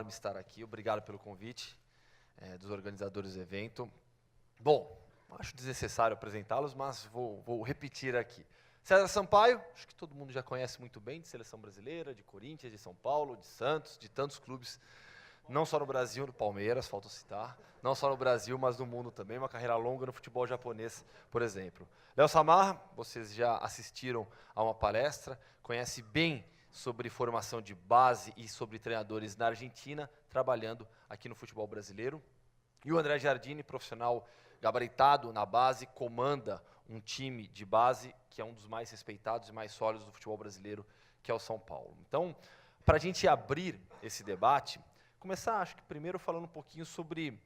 enorme estar aqui. Obrigado pelo convite dos organizadores do evento. Bom, acho desnecessário apresentá-los, mas vou repetir aqui. César Sampaio, acho que todo mundo já conhece muito bem, de seleção brasileira, de Corinthians, de São Paulo, de Santos, de tantos clubes, não só no Brasil, no Palmeiras, falta citar, não só no Brasil, mas no mundo também, uma carreira longa no futebol japonês, por exemplo. Léo Samarra, vocês já assistiram a uma palestra, conhece bem sobre formação de base e sobre treinadores na Argentina, trabalhando aqui no futebol brasileiro. E o André Giardini, profissional gabaritado na base, comanda um time de base que é um dos mais respeitados e mais sólidos do futebol brasileiro, que é o São Paulo. Então, para a gente abrir esse debate, começar, acho que primeiro falando um pouquinho sobre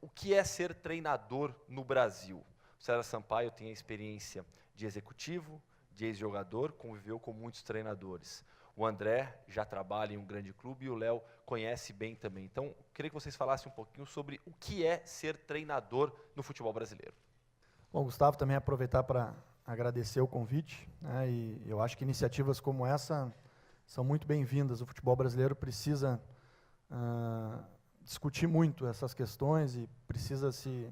o que é ser treinador no Brasil. O César Sampaio tem a experiência de executivo, de ex-jogador, conviveu com muitos treinadores. O André já trabalha em um grande clube e o Léo conhece bem também. Então, queria que vocês falassem um pouquinho sobre o que é ser treinador no futebol brasileiro. Bom, Gustavo, também aproveitar para agradecer o convite, né, e eu acho que iniciativas como essa são muito bem-vindas. O futebol brasileiro precisa discutir muito essas questões e precisa se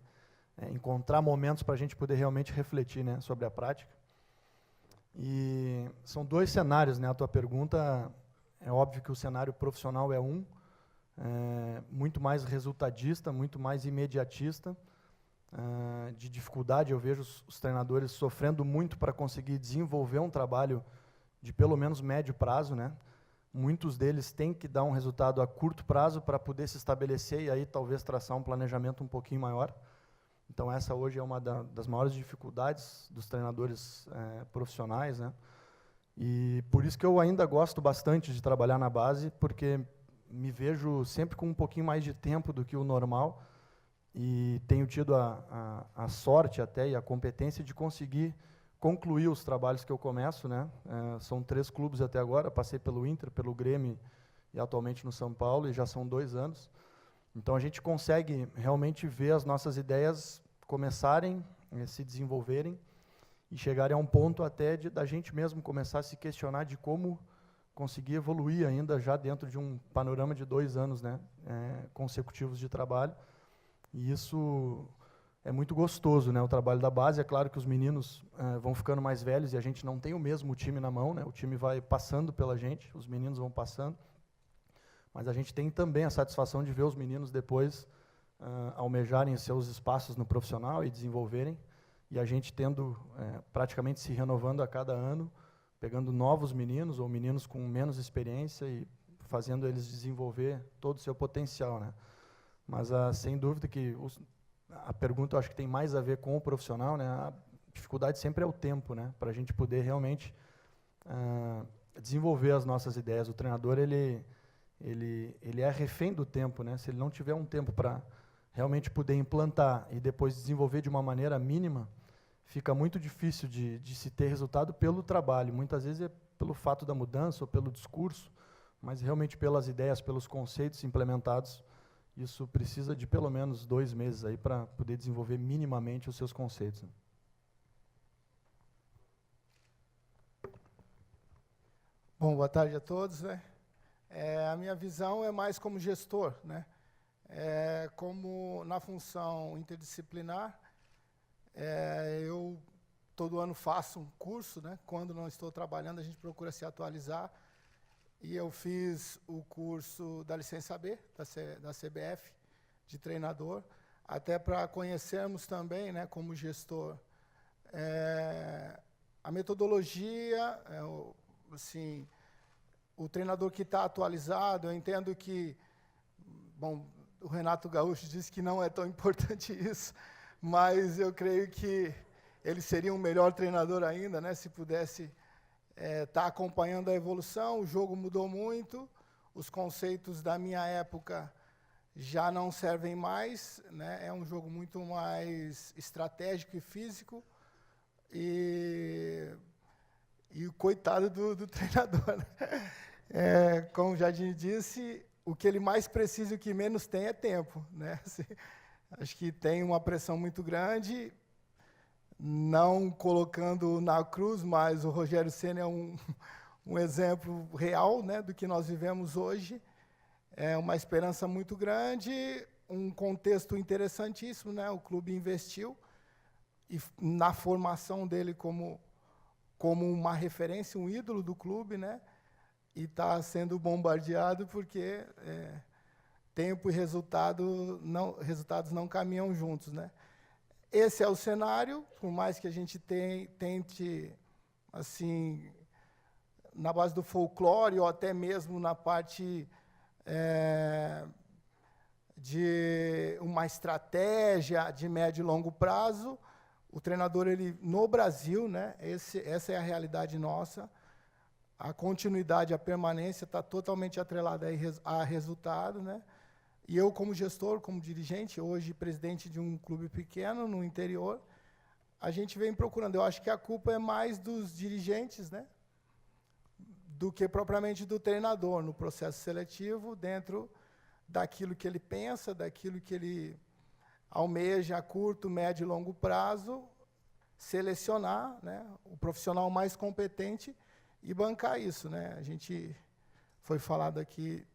encontrar momentos para a gente poder realmente refletir, né, sobre a prática. E são dois cenários, né? A tua pergunta, é óbvio que o cenário profissional é muito mais resultadista, muito mais imediatista, de dificuldade. Eu vejo os treinadores sofrendo muito para conseguir desenvolver um trabalho de pelo menos médio prazo, né? Muitos deles têm que dar um resultado a curto prazo para poder se estabelecer e aí talvez traçar um planejamento um pouquinho maior. Então, essa hoje é uma das maiores dificuldades dos treinadores profissionais, né? E por isso que eu ainda gosto bastante de trabalhar na base, porque me vejo sempre com um pouquinho mais de tempo do que o normal e tenho tido a sorte até e a competência de conseguir concluir os trabalhos que eu começo, né? São 3 clubes até agora, passei pelo Inter, pelo Grêmio e atualmente no São Paulo, e já são 2 anos. Então, a gente consegue realmente ver as nossas ideias começarem a se desenvolverem e chegarem a um ponto até da gente mesmo começar a se questionar de como conseguir evoluir ainda já dentro de um panorama de 2 anos, né, consecutivos de trabalho. E isso é muito gostoso, né, o trabalho da base. É claro que os meninos vão ficando mais velhos e a gente não tem o mesmo time na mão, né, o time vai passando pela gente, os meninos vão passando. Mas a gente tem também a satisfação de ver os meninos depois almejarem seus espaços no profissional e desenvolverem, e a gente tendo praticamente se renovando a cada ano, pegando novos meninos ou meninos com menos experiência e fazendo eles desenvolver todo o seu potencial, né? Mas sem dúvida que a pergunta eu acho que tem mais a ver com o profissional, né? A dificuldade sempre é o tempo, né? Para a gente poder realmente desenvolver as nossas ideias. O treinador ele é refém do tempo, né? Se ele não tiver um tempo para realmente poder implantar e depois desenvolver de uma maneira mínima, fica muito difícil de se ter resultado pelo trabalho. Muitas vezes é pelo fato da mudança ou pelo discurso, mas realmente pelas ideias, pelos conceitos implementados, isso precisa de pelo menos 2 meses aí para poder desenvolver minimamente os seus conceitos. Bom, boa tarde a todos, né? A minha visão é mais como gestor, né? Como na função interdisciplinar, eu todo ano faço um curso, né? Quando não estou trabalhando, a gente procura se atualizar. E eu fiz o curso da licença B, da CBF, de treinador, até para conhecermos também, né, como gestor, a metodologia, assim, o treinador que está atualizado. Eu entendo que, bom, o Renato Gaúcho disse que não é tão importante isso, mas eu creio que ele seria um melhor treinador ainda, né, se pudesse estar acompanhando a evolução. O jogo mudou muito, os conceitos da minha época já não servem mais, né, é um jogo muito mais estratégico e físico, e o coitado do treinador, né? Como o Jardim disse, o que ele mais precisa e o que menos tem é tempo, né? Assim, acho que tem uma pressão muito grande, não colocando na cruz, mas o Rogério Ceni é um exemplo real, né, do que nós vivemos hoje. é uma esperança muito grande, um contexto interessantíssimo, né? O clube investiu na formação dele como uma referência, um ídolo do clube, né? E está sendo bombardeado porque tempo e resultados não caminham juntos, né? Esse é o cenário, por mais que a gente tente, assim, na base do folclore ou até mesmo na parte de uma estratégia de médio e longo prazo, o treinador, ele, no Brasil, né, essa é a realidade nossa, a continuidade, a permanência está totalmente atrelada a resultado, né? E eu, como gestor, como dirigente, hoje presidente de um clube pequeno no interior, a gente vem procurando. Eu acho que a culpa é mais dos dirigentes, né, do que propriamente do treinador no processo seletivo, dentro daquilo que ele pensa, daquilo que ele almeja a curto, médio e longo prazo, selecionar, né, o profissional mais competente e bancar isso, né? A gente foi falado aqui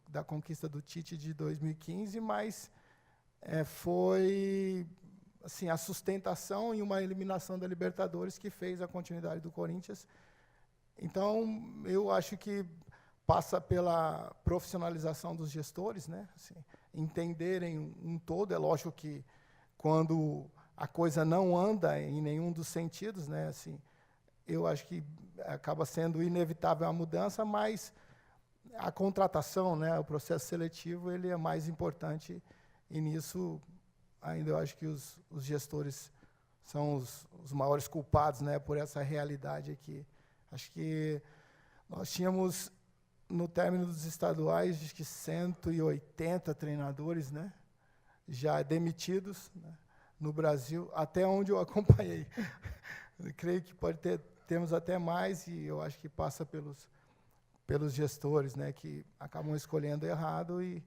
da conquista do Tite de 2015, mas foi assim, a sustentação e uma eliminação da Libertadores que fez a continuidade do Corinthians. Então, eu acho que passa pela profissionalização dos gestores, né? Assim, entenderem um todo. É lógico que quando a coisa não anda em nenhum dos sentidos, né? Assim, eu acho que acaba sendo inevitável a mudança, mas a contratação, né, o processo seletivo, ele é mais importante, e nisso ainda eu acho que os gestores são os maiores culpados, né, por essa realidade aqui. Acho que nós tínhamos, no término dos estaduais, acho que 180 treinadores, né, já demitidos, né, no Brasil, até onde eu acompanhei. Eu creio que temos até mais, e eu acho que passa pelos gestores, né, que acabam escolhendo errado e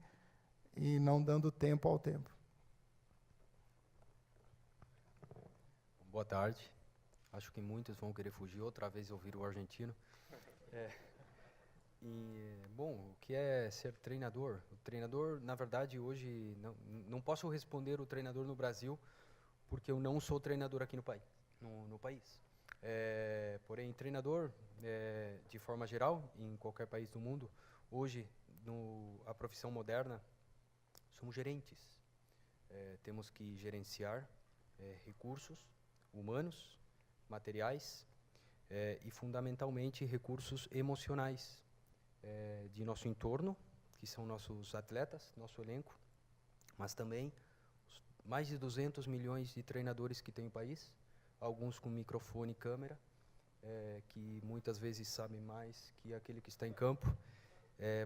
não dando tempo ao tempo. Boa tarde. Acho que muitos vão querer fugir outra vez ouvir o argentino. Bom, o que é ser treinador? O treinador, na verdade, hoje, não posso responder o treinador no Brasil, porque eu não sou treinador aqui no país. Porém, treinador, de forma geral, em qualquer país do mundo, hoje, a profissão moderna, somos gerentes. Temos que gerenciar recursos humanos, materiais e, fundamentalmente, recursos emocionais de nosso entorno, que são nossos atletas, nosso elenco, mas também mais de 200 milhões de treinadores que tem o país, alguns com microfone e câmera, que muitas vezes sabem mais que aquele que está em campo.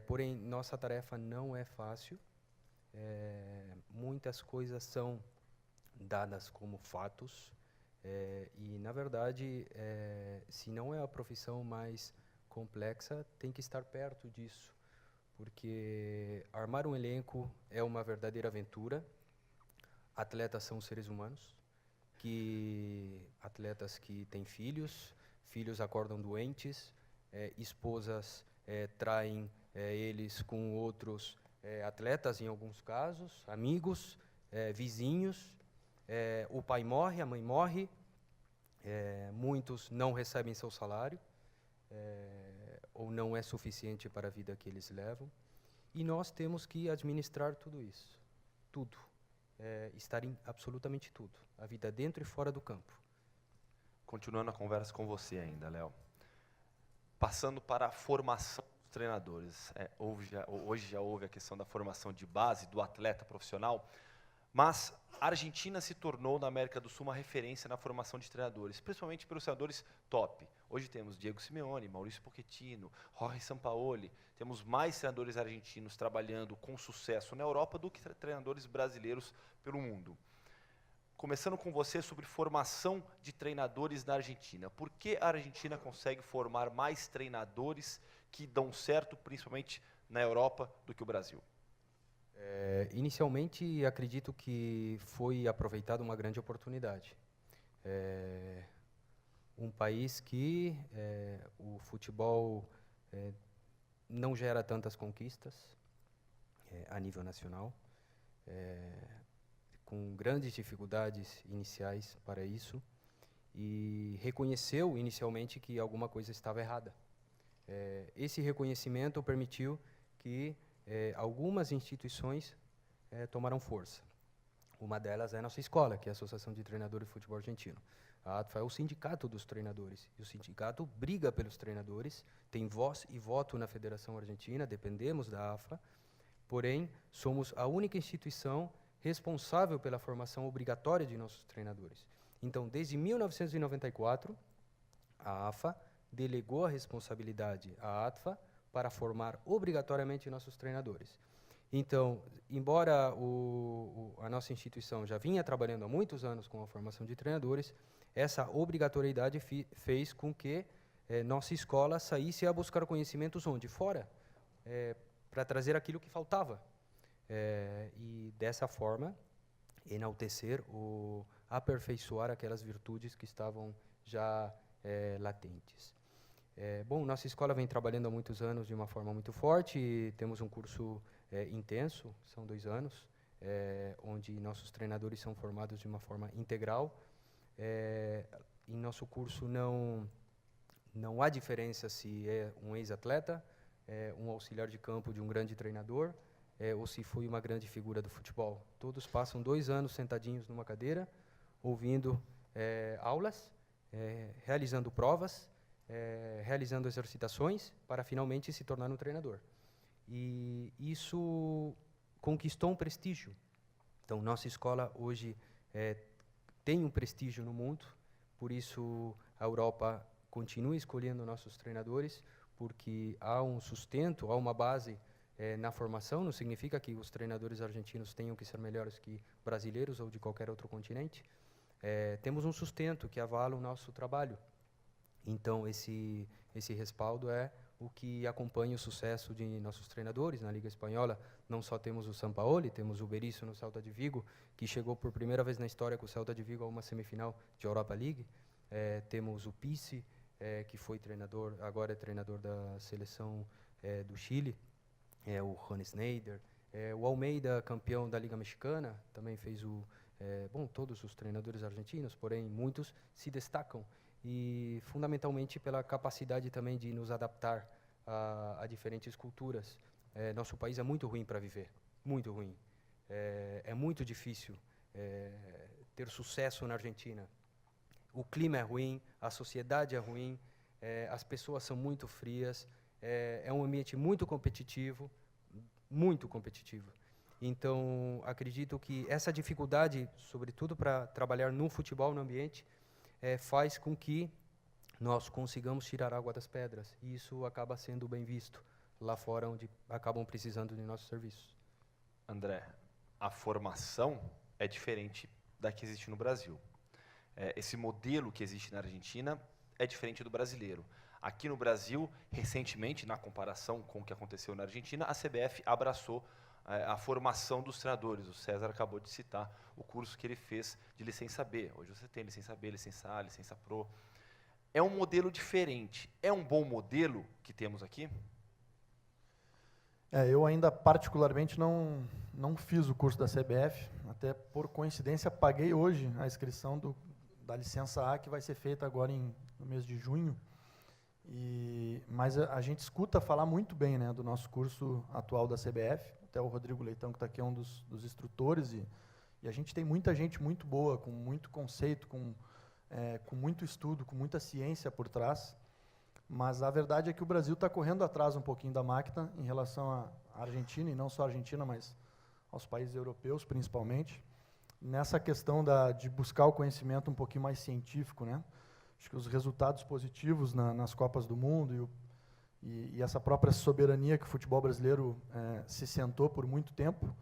Porém, nossa tarefa não é fácil. Muitas coisas são dadas como fatos. E, na verdade, se não é a profissão mais complexa, tem que estar perto disso. Porque armar um elenco é uma verdadeira aventura. Atletas são seres humanos. Atletas que têm filhos acordam doentes, esposas traem eles com outros atletas, em alguns casos, amigos, vizinhos, o pai morre, a mãe morre, muitos não recebem seu salário, ou não é suficiente para a vida que eles levam, e nós temos que administrar tudo isso, tudo. Estar em absolutamente tudo, a vida dentro e fora do campo. Continuando a conversa com você ainda, Léo. Passando para a formação dos treinadores. Hoje já houve a questão da formação de base do atleta profissional, mas a Argentina se tornou, na América do Sul, uma referência na formação de treinadores, principalmente pelos treinadores top. Hoje temos Diego Simeone, Maurício Pochettino, Jorge Sampaoli. Temos mais treinadores argentinos trabalhando com sucesso na Europa do que treinadores brasileiros pelo mundo. Começando com você sobre formação de treinadores na Argentina. Por que a Argentina consegue formar mais treinadores que dão certo, principalmente na Europa, do que o Brasil? Inicialmente, acredito que foi aproveitada uma grande oportunidade. Um país que o futebol não gera tantas conquistas, a nível nacional, com grandes dificuldades iniciais para isso, e reconheceu inicialmente que alguma coisa estava errada. Esse reconhecimento permitiu que algumas instituições tomaram força. Uma delas é a nossa escola, que é a Associação de Treinadores de Futebol Argentino. A ATFA é o sindicato dos treinadores, e o sindicato briga pelos treinadores, tem voz e voto na Federação Argentina, dependemos da AFA, porém, somos a única instituição responsável pela formação obrigatória de nossos treinadores. Então, desde 1994, a AFA delegou a responsabilidade à ATFA para formar obrigatoriamente nossos treinadores. Então, embora a nossa instituição já vinha trabalhando há muitos anos com a formação de treinadores, essa obrigatoriedade fez com que nossa escola saísse a buscar conhecimentos onde? Fora, para trazer aquilo que faltava. E, dessa forma, enaltecer ou aperfeiçoar aquelas virtudes que estavam já latentes. Bom, nossa escola vem trabalhando há muitos anos de uma forma muito forte, temos um curso intenso, são 2 anos, onde nossos treinadores são formados de uma forma integral. Em nosso curso não há diferença se é um ex-atleta, um auxiliar de campo de um grande treinador, ou se foi uma grande figura do futebol. Todos passam 2 anos sentadinhos numa cadeira, ouvindo aulas, realizando provas, realizando exercitações, para finalmente se tornar um treinador. E isso conquistou um prestígio. Então, nossa escola hoje tem um prestígio no mundo, por isso a Europa continua escolhendo nossos treinadores, porque há um sustento, há uma base na formação. Não significa que os treinadores argentinos tenham que ser melhores que brasileiros ou de qualquer outro continente. Temos um sustento que avala o nosso trabalho. Então, esse respaldo é o que acompanha o sucesso de nossos treinadores. Na Liga Espanhola, não só temos o Sampaoli, temos o Berizzo no Celta de Vigo, que chegou por primeira vez na história com o Celta de Vigo a uma semifinal de Europa League. Temos o Pizzi, que foi treinador, agora é treinador da seleção do Chile, o Ron Snyder. O Almeida, campeão da Liga Mexicana, também fez todos os treinadores argentinos, porém muitos se destacam, e fundamentalmente pela capacidade também de nos adaptar a diferentes culturas. Nosso país é muito ruim para viver, muito ruim. É muito difícil ter sucesso na Argentina. O clima é ruim, a sociedade é ruim, as pessoas são muito frias, é um ambiente muito competitivo, muito competitivo. Então, acredito que essa dificuldade, sobretudo para trabalhar no futebol, no ambiente, faz com que nós consigamos tirar água das pedras. E isso acaba sendo bem visto lá fora, onde acabam precisando de nossos serviços. André, a formação é diferente da que existe no Brasil. Esse modelo que existe na Argentina é diferente do brasileiro. Aqui no Brasil, recentemente, na comparação com o que aconteceu na Argentina, a CBF abraçou a formação dos treinadores. O César acabou de citar o curso que ele fez de licença B. Hoje você tem licença B, licença A, licença Pro. É um modelo diferente. É um bom modelo que temos aqui? Eu ainda particularmente não fiz o curso da CBF, até por coincidência paguei hoje a inscrição da licença A, que vai ser feita agora no mês de junho. Mas a gente escuta falar muito bem, né, do nosso curso atual da CBF. Até o Rodrigo Leitão, que está aqui, é um dos instrutores, e a gente tem muita gente muito boa, com muito conceito, com muito estudo, com muita ciência por trás. Mas a verdade é que o Brasil está correndo atrás um pouquinho da máquina em relação à Argentina, e não só à Argentina, mas aos países europeus, principalmente, nessa questão de buscar o conhecimento um pouquinho mais científico, né? Acho que os resultados positivos nas Copas do Mundo e essa própria soberania que o futebol brasileiro se sentou por muito tempo,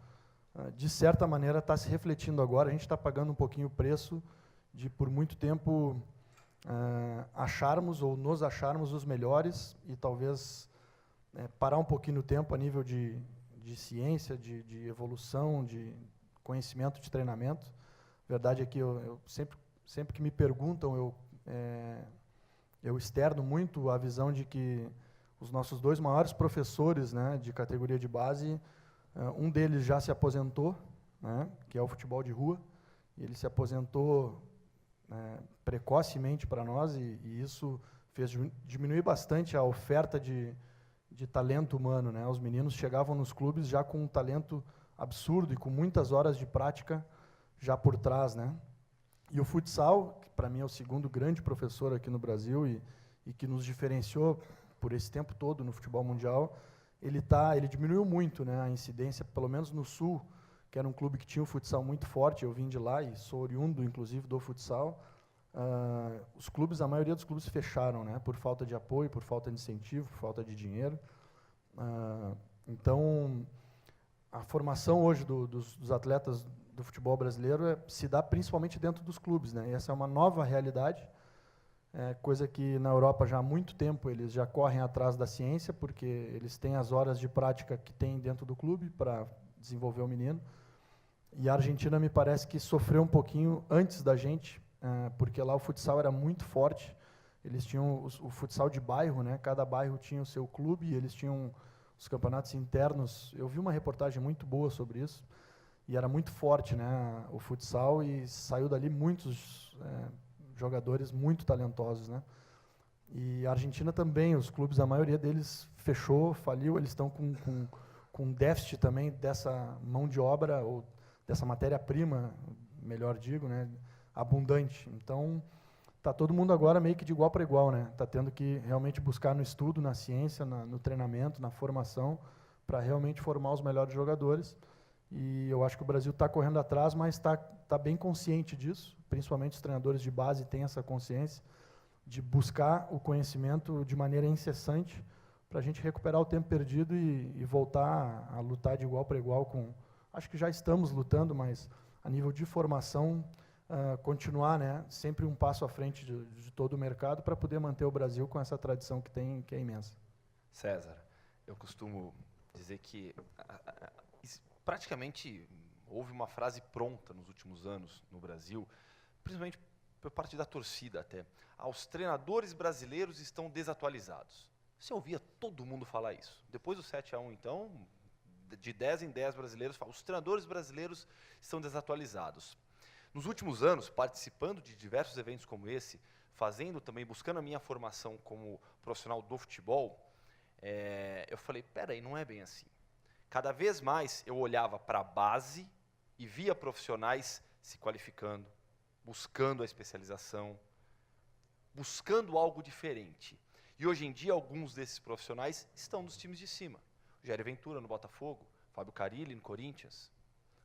de certa maneira está se refletindo agora. A gente está pagando um pouquinho o preço de, por muito tempo, nos acharmos os melhores, e talvez parar um pouquinho no tempo a nível de ciência, de evolução, de conhecimento, de treinamento. A verdade é que eu sempre que me perguntam, eu externo muito a visão de que os nossos 2 maiores professores, né, de categoria de base Um deles já se aposentou, né, que é o futebol de rua. Ele se aposentou precocemente para nós, e isso fez diminuir bastante a oferta de talento humano, né? Os meninos chegavam nos clubes já com um talento absurdo e com muitas horas de prática já por trás, né? E o futsal, que para mim é o segundo grande professor aqui no Brasil e que nos diferenciou por esse tempo todo no futebol mundial, ele diminuiu muito, né, a incidência, pelo menos no Sul, que era um clube que tinha um futsal muito forte. Eu vim de lá e sou oriundo, inclusive, do futsal. Os clubes, a maioria dos clubes fecharam, né, por falta de apoio, por falta de incentivo, por falta de dinheiro. Então, a formação hoje dos atletas do futebol brasileiro se dá principalmente dentro dos clubes, né? E essa é uma nova realidade, coisa que na Europa já há muito tempo eles já correm atrás da ciência, porque eles têm as horas de prática que tem dentro do clube para desenvolver o menino. E a Argentina me parece que sofreu um pouquinho antes da gente, porque lá o futsal era muito forte. Eles tinham o futsal de bairro, né? Cada bairro tinha o seu clube, e eles tinham os campeonatos internos. Eu vi uma reportagem muito boa sobre isso, e era muito forte, né, o futsal, e saiu dali muitos jogadores muito talentosos, né? E a Argentina também, os clubes, a maioria deles fechou, faliu. Eles estão com déficit também dessa mão de obra, ou dessa matéria-prima, melhor digo, né, abundante. Então, está todo mundo agora meio que de igual para igual, né? Está tendo que realmente buscar no estudo, na ciência, no treinamento, na formação, para realmente formar os melhores jogadores. E eu acho que o Brasil está correndo atrás, mas está bem consciente disso. Principalmente os treinadores de base têm essa consciência de buscar o conhecimento de maneira incessante, para a gente recuperar o tempo perdido e voltar a lutar de igual para igual com... Acho que já estamos lutando, mas a nível de formação, continuar, né, sempre um passo à frente de todo o mercado, para poder manter o Brasil com essa tradição que tem, que é imensa. César, eu costumo dizer que praticamente houve uma frase pronta nos últimos anos no Brasil, principalmente por parte da torcida até. Os treinadores brasileiros estão desatualizados. Você ouvia todo mundo falar isso. Depois do 7-1, então, de 10 em 10 brasileiros falam, os treinadores brasileiros estão desatualizados. Nos últimos anos, participando de diversos eventos como esse, fazendo também, buscando a minha formação como profissional do futebol, eu falei, peraí, não é bem assim. Cada vez mais eu olhava para a base e via profissionais se qualificando, buscando a especialização, buscando algo diferente. E hoje em dia, alguns desses profissionais estão nos times de cima. O Jair Ventura no Botafogo, Fábio Carille no Corinthians,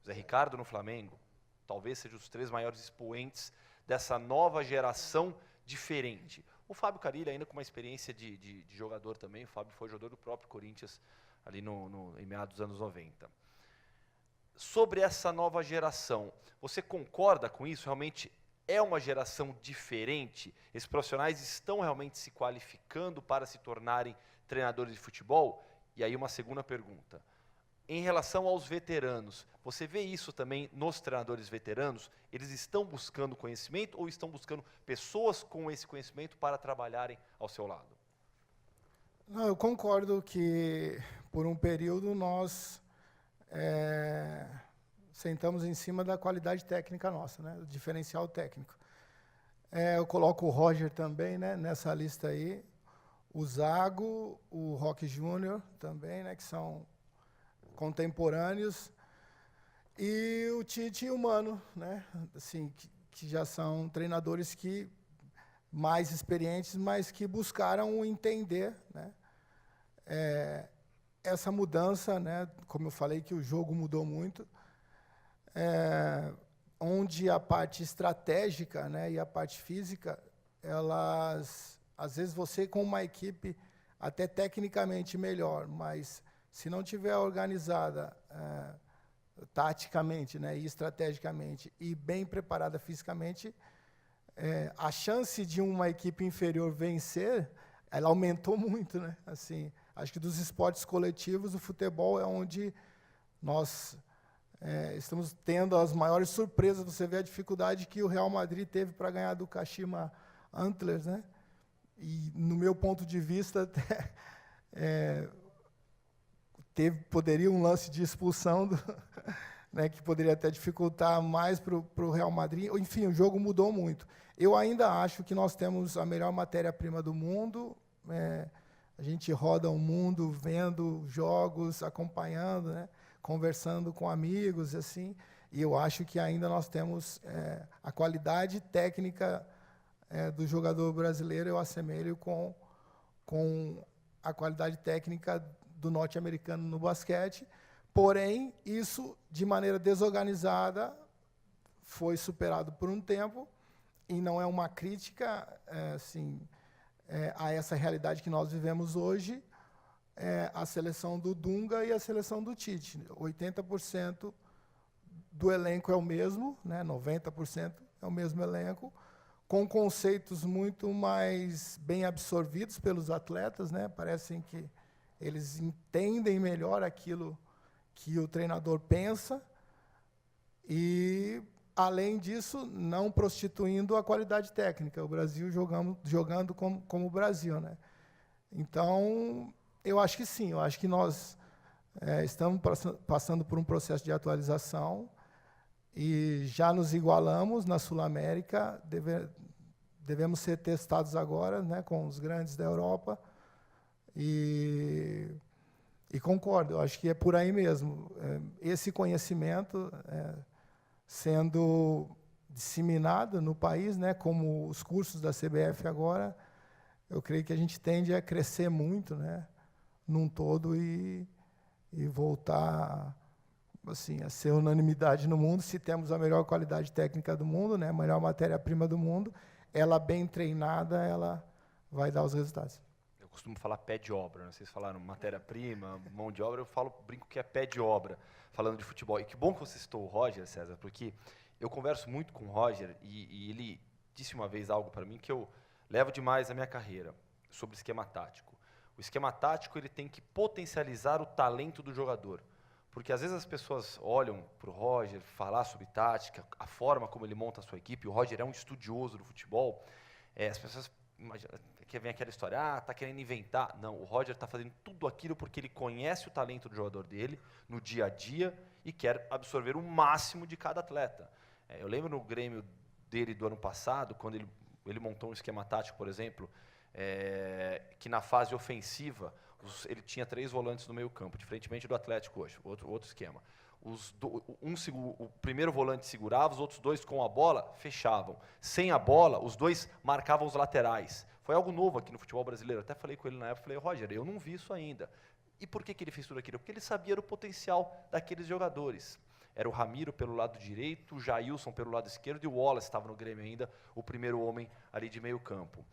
Zé Ricardo no Flamengo. Talvez sejam os 3 maiores expoentes dessa nova geração diferente. O Fábio Carille ainda com uma experiência de jogador também. O Fábio foi jogador do próprio Corinthians ali em meados dos anos 90. Sobre essa nova geração, você concorda com isso? Realmente é uma geração diferente? Esses profissionais estão realmente se qualificando para se tornarem treinadores de futebol? E aí uma segunda pergunta. Em relação aos veteranos, você vê isso também nos treinadores veteranos? Eles estão buscando conhecimento ou estão buscando pessoas com esse conhecimento para trabalharem ao seu lado? Não, eu concordo que, por um período, nós sentamos em cima da qualidade técnica nossa, né, do diferencial técnico. Eu coloco o Roger também, né, nessa lista aí, o Zago, o Roque Júnior também, né, que são contemporâneos, e o Tite e o Mano, né, assim, que já são treinadores que mais experientes, mas que buscaram entender, né, essa mudança, né, como eu falei, que o jogo mudou muito, onde a parte estratégica, né, e a parte física, elas, às vezes você com uma equipe até tecnicamente melhor, mas se não tiver organizada taticamente, né, e estrategicamente, e bem preparada fisicamente, a chance de uma equipe inferior vencer, ela aumentou muito, né? Assim, acho que dos esportes coletivos, o futebol é onde nós estamos tendo as maiores surpresas. Você vê a dificuldade que o Real Madrid teve para ganhar do Kashima Antlers, né? E, no meu ponto de vista, poderia um lance de expulsão, né, que poderia até dificultar mais para o Real Madrid. Enfim, o jogo mudou muito. Eu ainda acho que nós temos a melhor matéria-prima do mundo. A gente roda o mundo vendo jogos, acompanhando, né, conversando com amigos, assim. E eu acho que ainda nós temos a qualidade técnica do jogador brasileiro, eu assemelho com a qualidade técnica do norte-americano no basquete. Porém, isso, de maneira desorganizada, foi superado por um tempo, e não é uma crítica a essa realidade que nós vivemos hoje, a seleção do Dunga e a seleção do Tite. 80% do elenco é o mesmo, né, 90% é o mesmo elenco, com conceitos muito mais bem absorvidos pelos atletas, né? Parecem que eles entendem melhor aquilo que o treinador pensa e, além disso, não prostituindo a qualidade técnica. O Brasil jogando como o Brasil, né? Então, eu acho que sim, eu acho que nós estamos passando por um processo de atualização e já nos igualamos na Sul-América, devemos ser testados agora, né, com os grandes da Europa, e concordo, eu acho que é por aí mesmo. Esse conhecimento sendo disseminado no país, né, como os cursos da CBF agora, eu creio que a gente tende a crescer muito, né, num todo e voltar assim, a ser unanimidade no mundo. Se temos a melhor qualidade técnica do mundo, né, a melhor matéria-prima do mundo, ela bem treinada, ela vai dar os resultados. Eu costumo falar pé de obra, né? Vocês falaram matéria-prima, mão de obra, brinco que é pé de obra, falando de futebol. E que bom que você citou o Roger, César, porque eu converso muito com o Roger e ele disse uma vez algo para mim que eu levo demais na minha carreira, sobre esquema tático. O esquema tático ele tem que potencializar o talento do jogador. Porque às vezes as pessoas olham para o Roger falar sobre tática, a forma como ele monta a sua equipe. O Roger é um estudioso do futebol. As pessoas imaginam que vem aquela história, está querendo inventar. Não, o Roger está fazendo tudo aquilo porque ele conhece o talento do jogador dele no dia a dia e quer absorver o máximo de cada atleta. Eu lembro no Grêmio dele do ano passado, quando ele montou um esquema tático, por exemplo, que na fase ofensiva ele tinha 3 volantes no meio campo, diferentemente do Atlético hoje, outro esquema. O primeiro volante segurava, os outros 2 com a bola fechavam. Sem a bola, os 2 marcavam os laterais. Foi algo novo aqui no futebol brasileiro. Até falei com ele na época, falei, Roger, eu não vi isso ainda. E por que ele fez tudo aquilo? Porque ele sabia do potencial daqueles jogadores. Era o Ramiro pelo lado direito, o Jailson pelo lado esquerdo e o Wallace estava no Grêmio ainda, o primeiro homem ali de meio campo.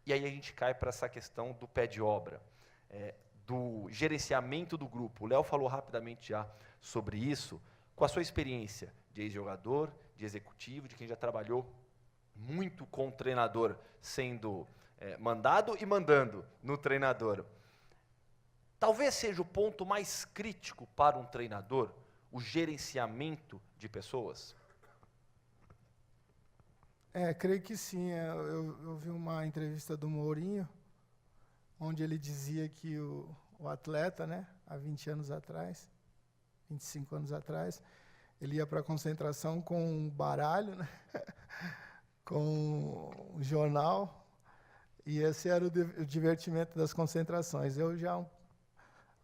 E aí a gente cai para essa questão do pé de obra. Do gerenciamento do grupo. O Léo falou rapidamente já sobre isso, com a sua experiência de ex-jogador, de executivo, de quem já trabalhou muito com o treinador, sendo mandado e mandando no treinador. Talvez seja o ponto mais crítico para um treinador, o gerenciamento de pessoas? Creio que sim. Eu vi uma entrevista do Mourinho, onde ele dizia que o atleta, né, há 20 anos atrás, 25 anos atrás, ele ia para a concentração com um baralho, né, com um jornal, e esse era o divertimento das concentrações. Eu já,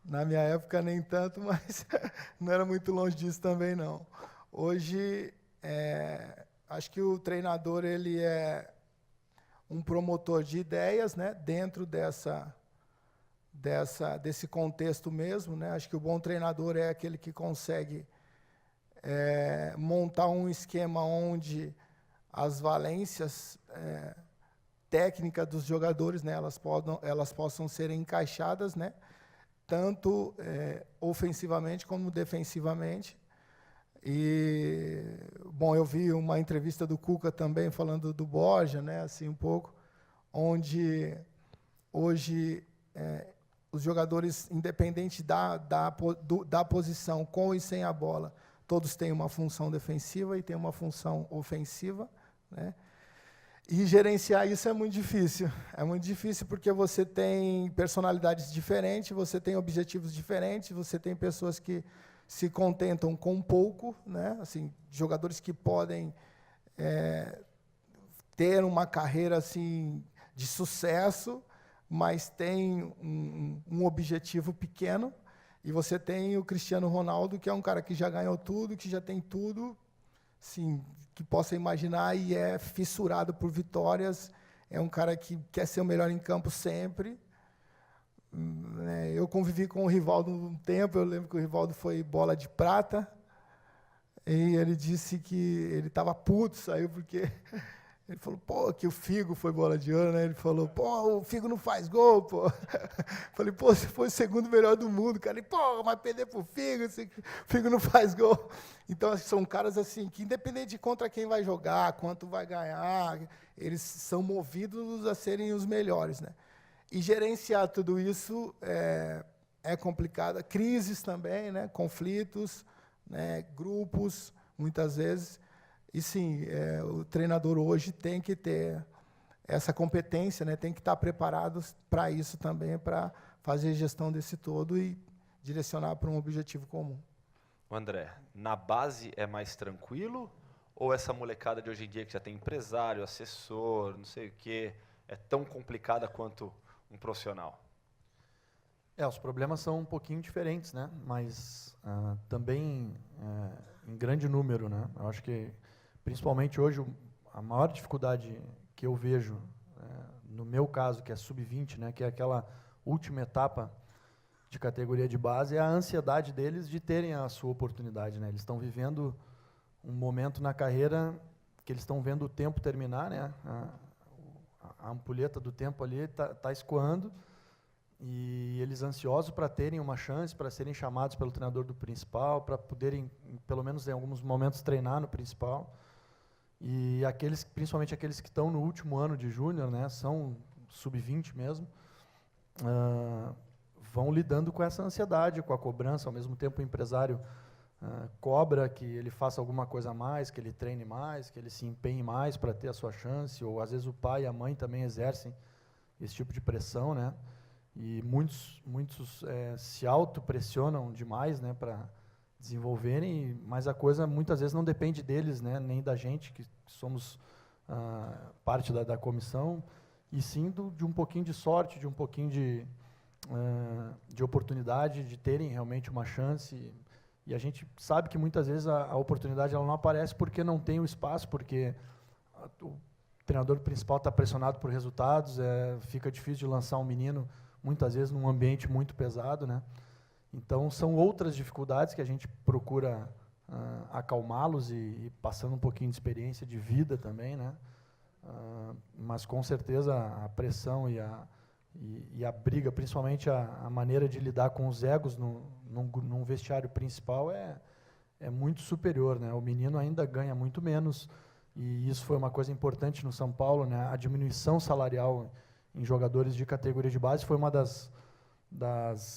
na minha época, nem tanto, mas não era muito longe disso também, não. Hoje, acho que o treinador ele é um promotor de ideias, né, dentro desse contexto mesmo, né? Acho que o bom treinador é aquele que consegue montar um esquema onde as valências técnicas dos jogadores, né, elas possam ser encaixadas, né, tanto ofensivamente como defensivamente. E, bom, eu vi uma entrevista do Cuca também falando do Borja, né, assim um pouco, onde hoje os jogadores, independente da posição, com e sem a bola, todos têm uma função defensiva e têm uma função ofensiva, né? E gerenciar isso é muito difícil. É muito difícil porque você tem personalidades diferentes, você tem objetivos diferentes, você tem pessoas que se contentam com pouco, né? Assim, jogadores que podem ter uma carreira assim de sucesso, mas tem um objetivo pequeno. E você tem o Cristiano Ronaldo, que é um cara que já ganhou tudo, que já tem tudo, sim, que possa imaginar, e é fissurado por vitórias. É um cara que quer ser o melhor em campo sempre. Eu convivi com o Rivaldo um tempo, eu lembro que o Rivaldo foi bola de prata, e ele disse que ele estava puto, saiu porque ele falou, pô, que o Figo foi bola de ouro, né? Ele falou, pô, o Figo não faz gol, pô. Falei, pô, você foi o segundo melhor do mundo, cara. Ele, pô, mas perder pro Figo, o Figo não faz gol. Então, são caras assim, que independente de contra quem vai jogar, quanto vai ganhar, eles são movidos a serem os melhores, né? E gerenciar tudo isso é complicado. Crises também, né? Conflitos, né? Grupos, muitas vezes. E sim, o treinador hoje tem que ter essa competência, né? Tem que estar preparado para isso também, para fazer gestão desse todo e direcionar para um objetivo comum. André, na base é mais tranquilo? Ou essa molecada de hoje em dia que já tem empresário, assessor, não sei o quê, é tão complicada quanto um profissional? Os problemas são um pouquinho diferentes, né? Mas também em grande número, né? Eu acho que, principalmente hoje, a maior dificuldade que eu vejo, no meu caso, que é sub-20, né? Que é aquela última etapa de categoria de base, é a ansiedade deles de terem a sua oportunidade, né? Eles estão vivendo um momento na carreira que eles estão vendo o tempo terminar, né? A ampulheta do tempo ali está escoando, e eles ansiosos para terem uma chance, para serem chamados pelo treinador do principal, para poderem, pelo menos em alguns momentos, treinar no principal. E principalmente aqueles que estão no último ano de júnior, né? São sub-20 mesmo, vão lidando com essa ansiedade, com a cobrança. Ao mesmo tempo, o empresário cobra que ele faça alguma coisa a mais, que ele treine mais, que ele se empenhe mais para ter a sua chance, ou às vezes o pai e a mãe também exercem esse tipo de pressão, né? E muitos se autopressionam demais, né, para desenvolverem, mas a coisa muitas vezes não depende deles, né, nem da gente, que somos parte da comissão, e sim de um pouquinho de sorte, de um pouquinho de oportunidade, de terem realmente uma chance. E a gente sabe que muitas vezes a oportunidade ela não aparece porque não tem o espaço, porque o treinador principal está pressionado por resultados, fica difícil de lançar um menino, muitas vezes num ambiente muito pesado, né? Então, são outras dificuldades que a gente procura acalmá-los e passando um pouquinho de experiência de vida também, né? Mas, com certeza, a pressão e a briga, principalmente a maneira de lidar com os egos num vestiário principal é muito superior, né? O menino ainda ganha muito menos, e isso foi uma coisa importante no São Paulo, né? A diminuição salarial em jogadores de categoria de base foi uma das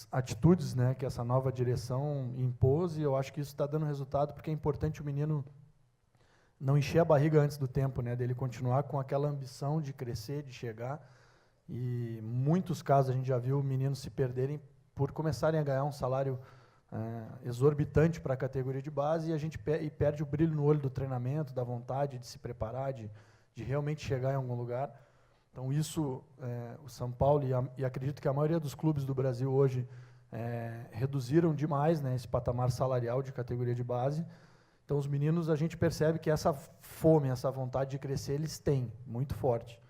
atitudes, né, que essa nova direção impôs, e eu acho que isso está dando resultado, porque é importante o menino não encher a barriga antes do tempo, né, dele continuar com aquela ambição de crescer, de chegar. E muitos casos a gente já viu meninos se perderem por começarem a ganhar um salário exorbitante para a categoria de base, e a gente perde o brilho no olho do treinamento, da vontade de se preparar, de realmente chegar em algum lugar. Então, isso, o São Paulo, e acredito que a maioria dos clubes do Brasil hoje reduziram demais, né, esse patamar salarial de categoria de base. Então, os meninos, a gente percebe que essa fome, essa vontade de crescer, eles têm, muito forte.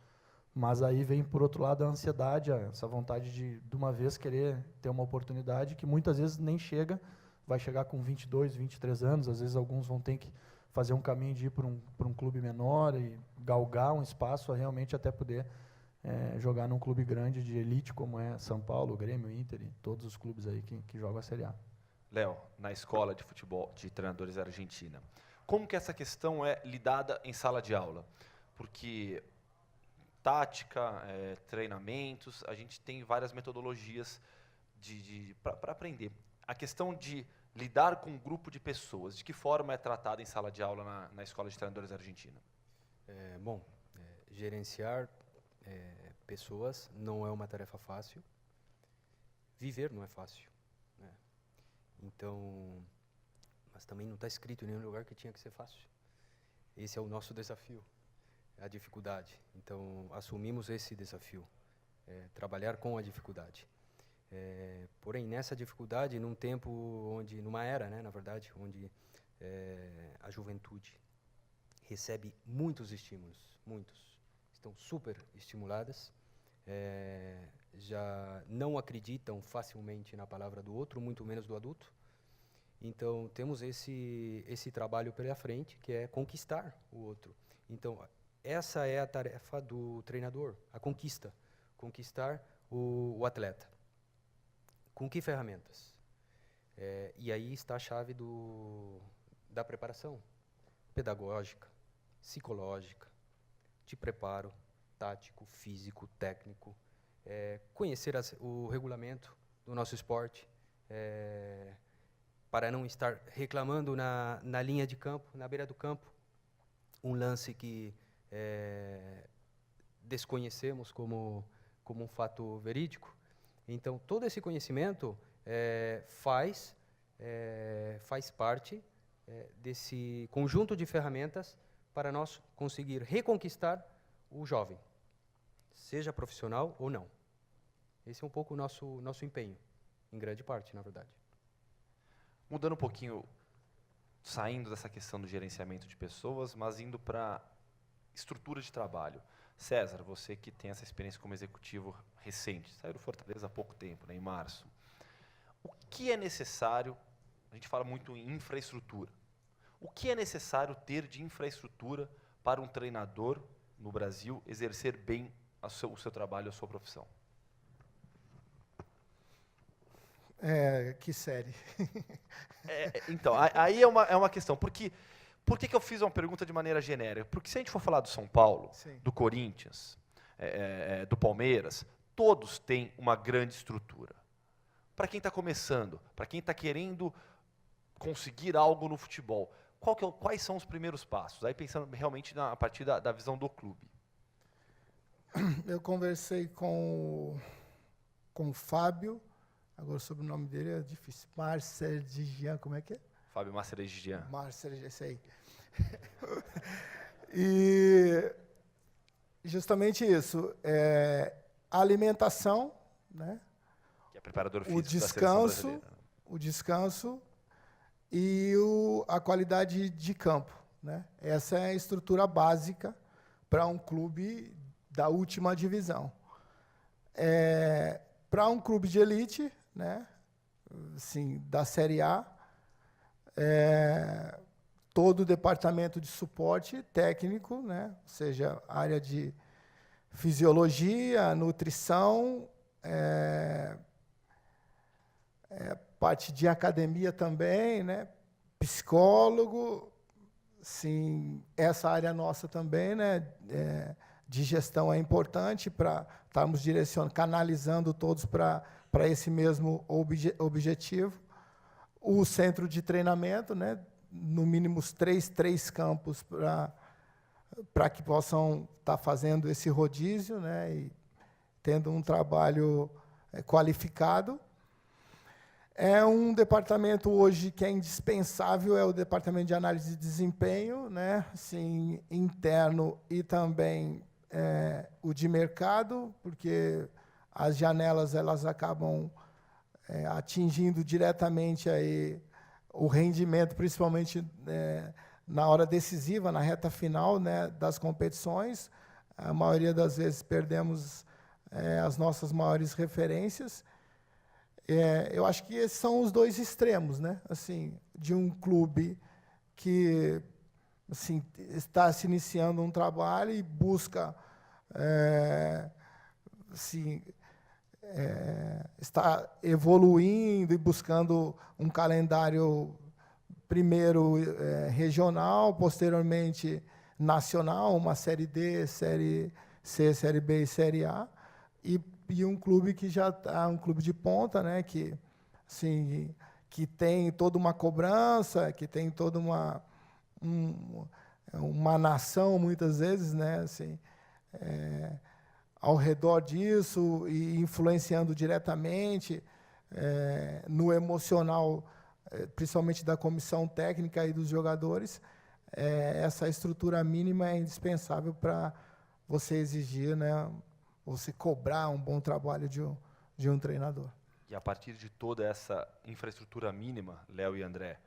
Mas aí vem, por outro lado, a ansiedade, essa vontade de uma vez, querer ter uma oportunidade que muitas vezes nem chega, vai chegar com 22, 23 anos, às vezes alguns vão ter que fazer um caminho de ir para um clube menor e galgar um espaço a realmente até poder jogar num clube grande de elite, como é São Paulo, Grêmio, Inter e todos os clubes aí que jogam a Série A. Léo, na escola de futebol de treinadores argentina, como que essa questão é lidada em sala de aula? Porque tática, treinamentos, a gente tem várias metodologias para aprender. A questão de lidar com um grupo de pessoas, de que forma é tratada em sala de aula na escola de treinadores argentina? gerenciar pessoas não é uma tarefa fácil. Viver não é fácil, né? Então, mas também não está escrito em nenhum lugar que tinha que ser fácil. Esse é o nosso desafio, a dificuldade. Então, assumimos esse desafio, trabalhar com a dificuldade. Porém, nessa dificuldade, num tempo onde, numa era, né, na verdade, onde a juventude recebe muitos estímulos, muitos, estão super estimuladas, já não acreditam facilmente na palavra do outro, muito menos do adulto. Então, temos esse trabalho pela frente, que é conquistar o outro. Então, essa é a tarefa do treinador, a conquista, conquistar o atleta. Com que ferramentas? E aí está a chave da preparação pedagógica, psicológica, de preparo tático, físico, técnico, conhecer o regulamento do nosso esporte, para não estar reclamando na linha de campo, na beira do campo, um lance que desconhecemos como um fato verídico. Então, todo esse conhecimento faz parte desse conjunto de ferramentas para nós conseguir reconquistar o jovem, seja profissional ou não. Esse é um pouco o nosso empenho, em grande parte, na verdade. Mudando um pouquinho, saindo dessa questão do gerenciamento de pessoas, mas indo para estrutura de trabalho. César, você que tem essa experiência como executivo recente, saiu do Fortaleza há pouco tempo, né, em março. O que é necessário, a gente fala muito em infraestrutura, o que é necessário ter de infraestrutura para um treinador no Brasil exercer bem o seu trabalho, a sua profissão? Que série. Então, aí é uma questão, porque por que eu fiz uma pergunta de maneira genérica? Porque se a gente for falar do São Paulo, Sim. do Corinthians, do Palmeiras, todos têm uma grande estrutura. Para quem está começando, para quem está querendo conseguir algo no futebol, quais são os primeiros passos? Aí pensando realmente a partir da visão do clube. Eu conversei com o Fábio, agora o sobrenome dele é difícil, Marcegian, como é que é? Fábio Marcegian. Marcegian, esse aí. E justamente isso, a alimentação, né? Que é preparador físico o da seleção descanso, brasileira. o descanso e a qualidade de campo, né? Essa é a estrutura básica para um clube da última divisão. Para um clube de elite, né? Assim, da Série A, todo o departamento de suporte técnico, né? Ou seja, área de fisiologia, nutrição, parte de academia também, né? Psicólogo, sim, essa área nossa também, né? De gestão é importante para estarmos canalizando todos para esse mesmo objetivo. O centro de treinamento, né? No mínimo três campos para que possam estar fazendo esse rodízio, né? E tendo um trabalho qualificado. É um departamento hoje que é indispensável, é o departamento de análise de desempenho, né? Assim, interno e também o de mercado, porque as janelas elas acabam atingindo diretamente aí o rendimento, principalmente na hora decisiva, na reta final, né, das competições. A maioria das vezes perdemos as nossas maiores referências. Eu acho que esses são os dois extremos, né? Assim, de um clube que assim, está se iniciando um trabalho e busca está evoluindo e buscando um calendário primeiro regional, posteriormente nacional, uma Série D, Série C, Série B e Série A, e um clube que já está um clube de ponta, né, que assim, que tem toda uma cobrança, que tem toda uma nação muitas vezes, né, assim, ao redor disso e influenciando diretamente no emocional, principalmente da comissão técnica e dos jogadores, essa estrutura mínima é indispensável para você exigir, né, você cobrar um bom trabalho de um treinador. E a partir de toda essa infraestrutura mínima, Léo e André,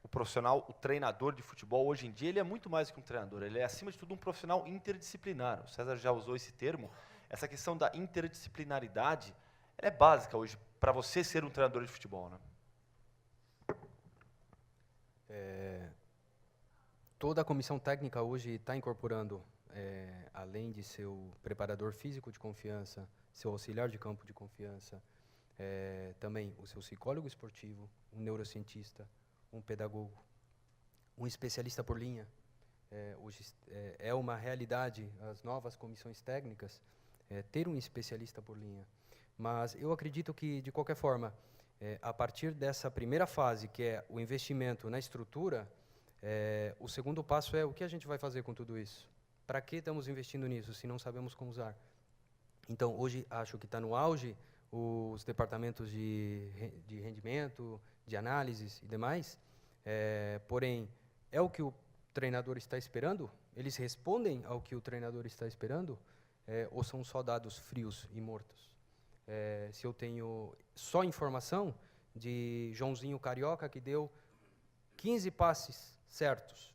o profissional, o treinador de futebol, hoje em dia, ele é muito mais do que um treinador, ele é, acima de tudo, um profissional interdisciplinar. O César já usou esse termo. Essa questão da interdisciplinaridade, ela é básica hoje para você ser um treinador de futebol, né? Toda a comissão técnica hoje está incorporando, além de seu preparador físico de confiança, seu auxiliar de campo de confiança, também o seu psicólogo esportivo, um neurocientista, um pedagogo, um especialista por linha. Hoje é uma realidade, as novas comissões técnicas, ter um especialista por linha. Mas eu acredito que, de qualquer forma, a partir dessa primeira fase, que é o investimento na estrutura, o segundo passo é o que a gente vai fazer com tudo isso? Para que estamos investindo nisso, se não sabemos como usar? Então, hoje, acho que está no auge os departamentos de rendimento, de análises e demais, porém, é o que o treinador está esperando? Eles respondem ao que o treinador está esperando? Ou são só dados frios e mortos? Se eu tenho só informação de Joãozinho Carioca, que deu 15 passes certos,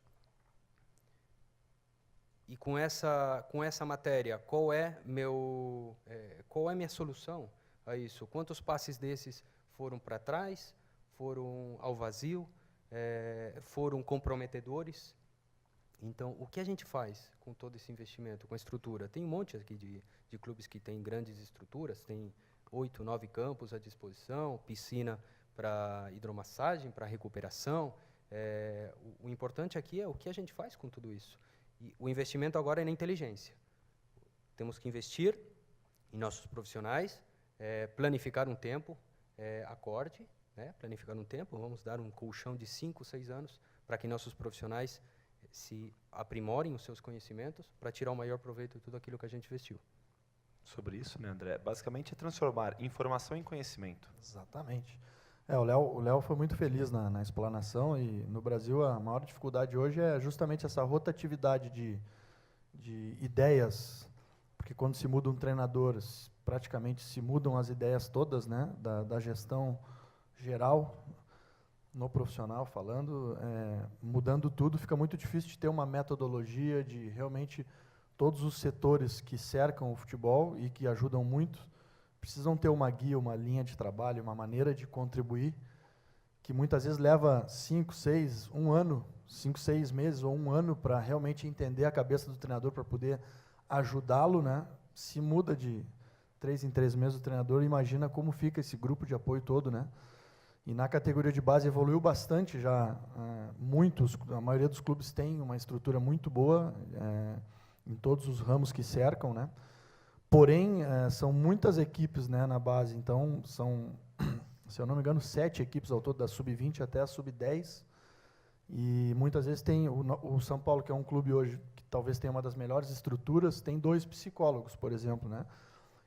e com essa matéria, qual é minha solução a isso? Quantos passes desses foram para trás, foram ao vazio, foram comprometedores? Então, o que a gente faz com todo esse investimento, com a estrutura? Tem um monte aqui de clubes que têm grandes estruturas, tem 8, 9 campos à disposição, piscina para hidromassagem, para recuperação. O importante aqui é o que a gente faz com tudo isso. E o investimento agora é na inteligência. Temos que investir em nossos profissionais, planificar um tempo, acorde, né? Planificar um tempo, vamos dar um colchão de 5, 6 anos para que nossos profissionais se aprimorem os seus conhecimentos para tirar o maior proveito de tudo aquilo que a gente investiu. Sobre isso, né, André? Basicamente é transformar informação em conhecimento. Exatamente. O Léo foi muito feliz na explanação, e no Brasil a maior dificuldade hoje é justamente essa rotatividade de ideias, porque quando se muda um treinador, praticamente se mudam as ideias todas, né, da gestão geral, no profissional falando, mudando tudo, fica muito difícil de ter uma metodologia, de realmente todos os setores que cercam o futebol e que ajudam muito, precisam ter uma guia, uma linha de trabalho, uma maneira de contribuir, que muitas vezes leva 5, 6 meses ou um ano para realmente entender a cabeça do treinador, para poder ajudá-lo, né? Se muda de 3 em 3 meses o treinador, imagina como fica esse grupo de apoio todo, né? E na categoria de base evoluiu bastante já, a maioria dos clubes tem uma estrutura muito boa, em todos os ramos que cercam, né? Porém, são muitas equipes, né, na base, então são, se eu não me engano, 7 equipes ao todo, da sub-20 até a sub-10, e muitas vezes tem o São Paulo, que é um clube hoje que talvez tenha uma das melhores estruturas, tem 2 psicólogos, por exemplo, né?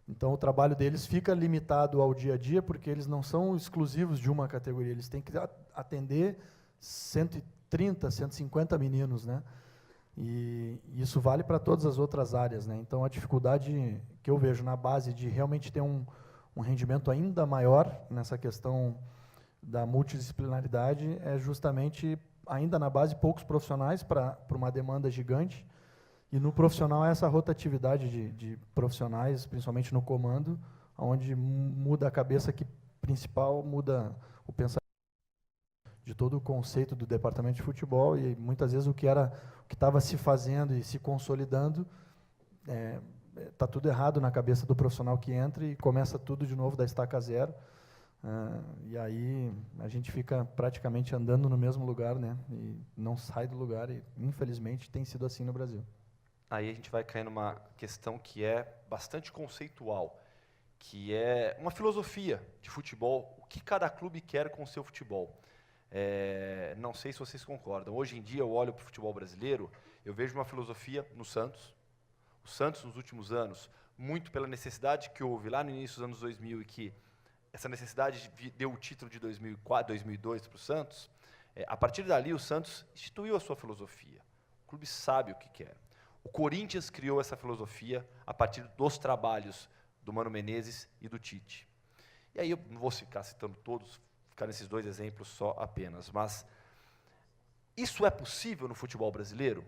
Então, o trabalho deles fica limitado ao dia a dia, porque eles não são exclusivos de uma categoria, eles têm que atender 130, 150 meninos, né? E isso vale para todas as outras áreas, né? Então, a dificuldade que eu vejo na base de realmente ter um rendimento ainda maior nessa questão da multidisciplinaridade é justamente, ainda na base, poucos profissionais para uma demanda gigante. E no profissional, essa rotatividade de profissionais, principalmente no comando, onde muda a cabeça principal, muda o pensamento de todo o conceito do departamento de futebol, e muitas vezes o que estava se fazendo e se consolidando, está tudo errado na cabeça do profissional que entra e começa tudo de novo da estaca zero. E aí a gente fica praticamente andando no mesmo lugar, né? E não sai do lugar, e infelizmente tem sido assim no Brasil. Aí a gente vai cair numa questão que é bastante conceitual, que é uma filosofia de futebol, o que cada clube quer com o seu futebol. Não sei se vocês concordam. Hoje em dia eu olho para o futebol brasileiro, eu vejo uma filosofia no Santos. o Santos nos últimos anos, muito pela necessidade que houve lá no início dos anos 2000 e que essa necessidade deu o título de 2004, 2002 para o Santos, a partir dali o Santos instituiu a sua filosofia. O clube sabe o que quer. O Corinthians criou essa filosofia a partir dos trabalhos do Mano Menezes e do Tite. E aí eu não vou ficar citando todos, ficar nesses 2 exemplos só apenas, mas isso é possível no futebol brasileiro?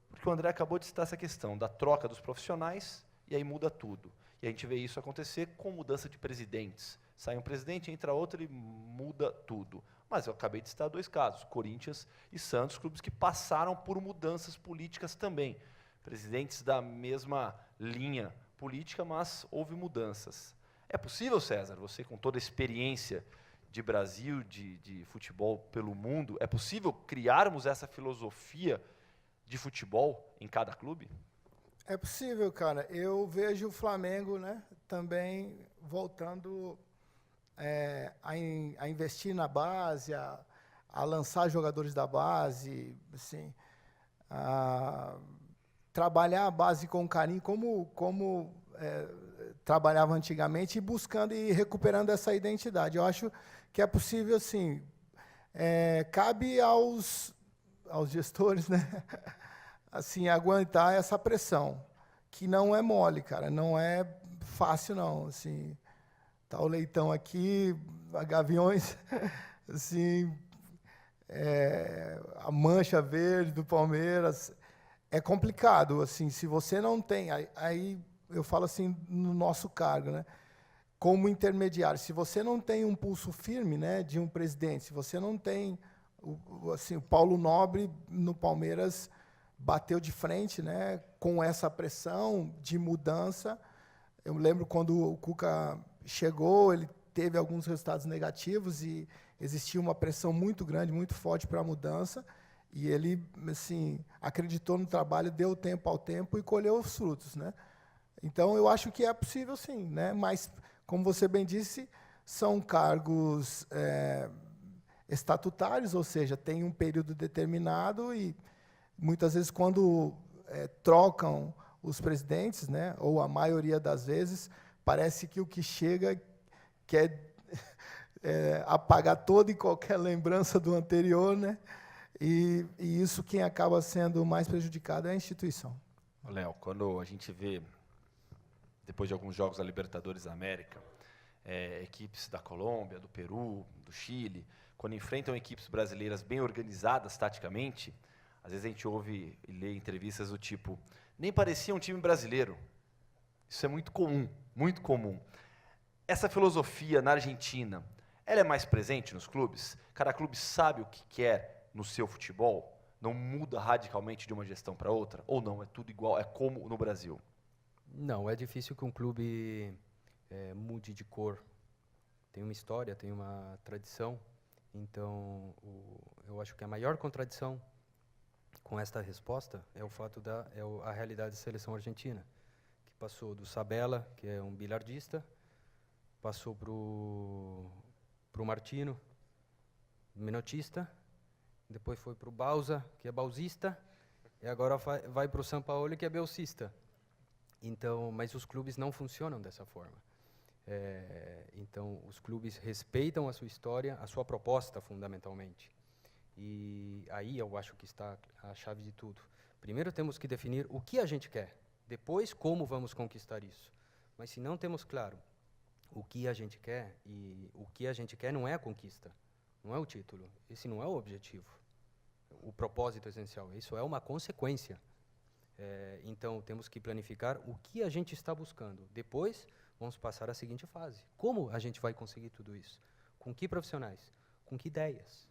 Porque o André acabou de citar essa questão da troca dos profissionais e aí muda tudo. E a gente vê isso acontecer com mudança de presidentes. Sai um presidente, entra outro e muda tudo. Mas eu acabei de citar 2 casos, Corinthians e Santos, clubes que passaram por mudanças políticas também. Presidentes da mesma linha política, mas houve mudanças. É possível, César, você com toda a experiência de Brasil, de futebol pelo mundo, é possível criarmos essa filosofia de futebol em cada clube? É possível, cara. Eu vejo o Flamengo, né, também voltando a investir na base, a lançar jogadores da base, assim, a trabalhar a base com carinho, como trabalhava antigamente, e buscando e recuperando essa identidade. Eu acho que é possível, sim. Cabe aos gestores, né, assim, aguentar essa pressão, que não é mole, cara, não é fácil, não. Assim, tá o Leitão aqui, a Gaviões, assim, a mancha verde do Palmeiras. É complicado, assim, se você não tem, aí eu falo assim, no nosso cargo, né, como intermediário, se você não tem um pulso firme, né, de um presidente, se você não tem, assim, o Paulo Nobre no Palmeiras bateu de frente, né, com essa pressão de mudança. Eu lembro quando o Cuca chegou, ele teve alguns resultados negativos e existia uma pressão muito grande, muito forte para a mudança, e ele, assim, acreditou no trabalho, deu tempo ao tempo e colheu os frutos, né? Então, eu acho que é possível, sim, né? Mas, como você bem disse, são cargos estatutários, ou seja, tem um período determinado e, muitas vezes, quando trocam os presidentes, né, ou a maioria das vezes, parece que o que chega quer apagar toda e qualquer lembrança do anterior, né? E isso, quem acaba sendo mais prejudicado é a instituição. Léo, quando a gente vê, depois de alguns jogos da Libertadores da América, equipes da Colômbia, do Peru, do Chile, quando enfrentam equipes brasileiras bem organizadas taticamente, às vezes a gente ouve e lê entrevistas do tipo, nem parecia um time brasileiro. Isso é muito comum, muito comum. Essa filosofia na Argentina, ela é mais presente nos clubes? Cada clube sabe o que quer no seu futebol? Não muda radicalmente de uma gestão para outra? Ou não, é tudo igual, é como no Brasil? Não, é difícil que um clube mude de cor. Tem uma história, tem uma tradição. Então, eu acho que a maior contradição com esta resposta é o fato a realidade da seleção argentina, que passou do Sabella, que é um bilhardista, passou para o Martino, menotista, depois foi para o Bausa, que é bausista, e agora vai para o Sampaoli, que é belcista. Então, mas os clubes não funcionam dessa forma. Então, os clubes respeitam a sua história, a sua proposta, fundamentalmente. E aí eu acho que está a chave de tudo. Primeiro temos que definir o que a gente quer, depois como vamos conquistar isso. Mas se não temos claro o que a gente quer, e o que a gente quer não é a conquista, não é o título, esse não é o objetivo, o propósito essencial, isso é uma consequência. Então, temos que planificar o que a gente está buscando. Depois, vamos passar à seguinte fase. Como a gente vai conseguir tudo isso? Com que profissionais? Com que ideias?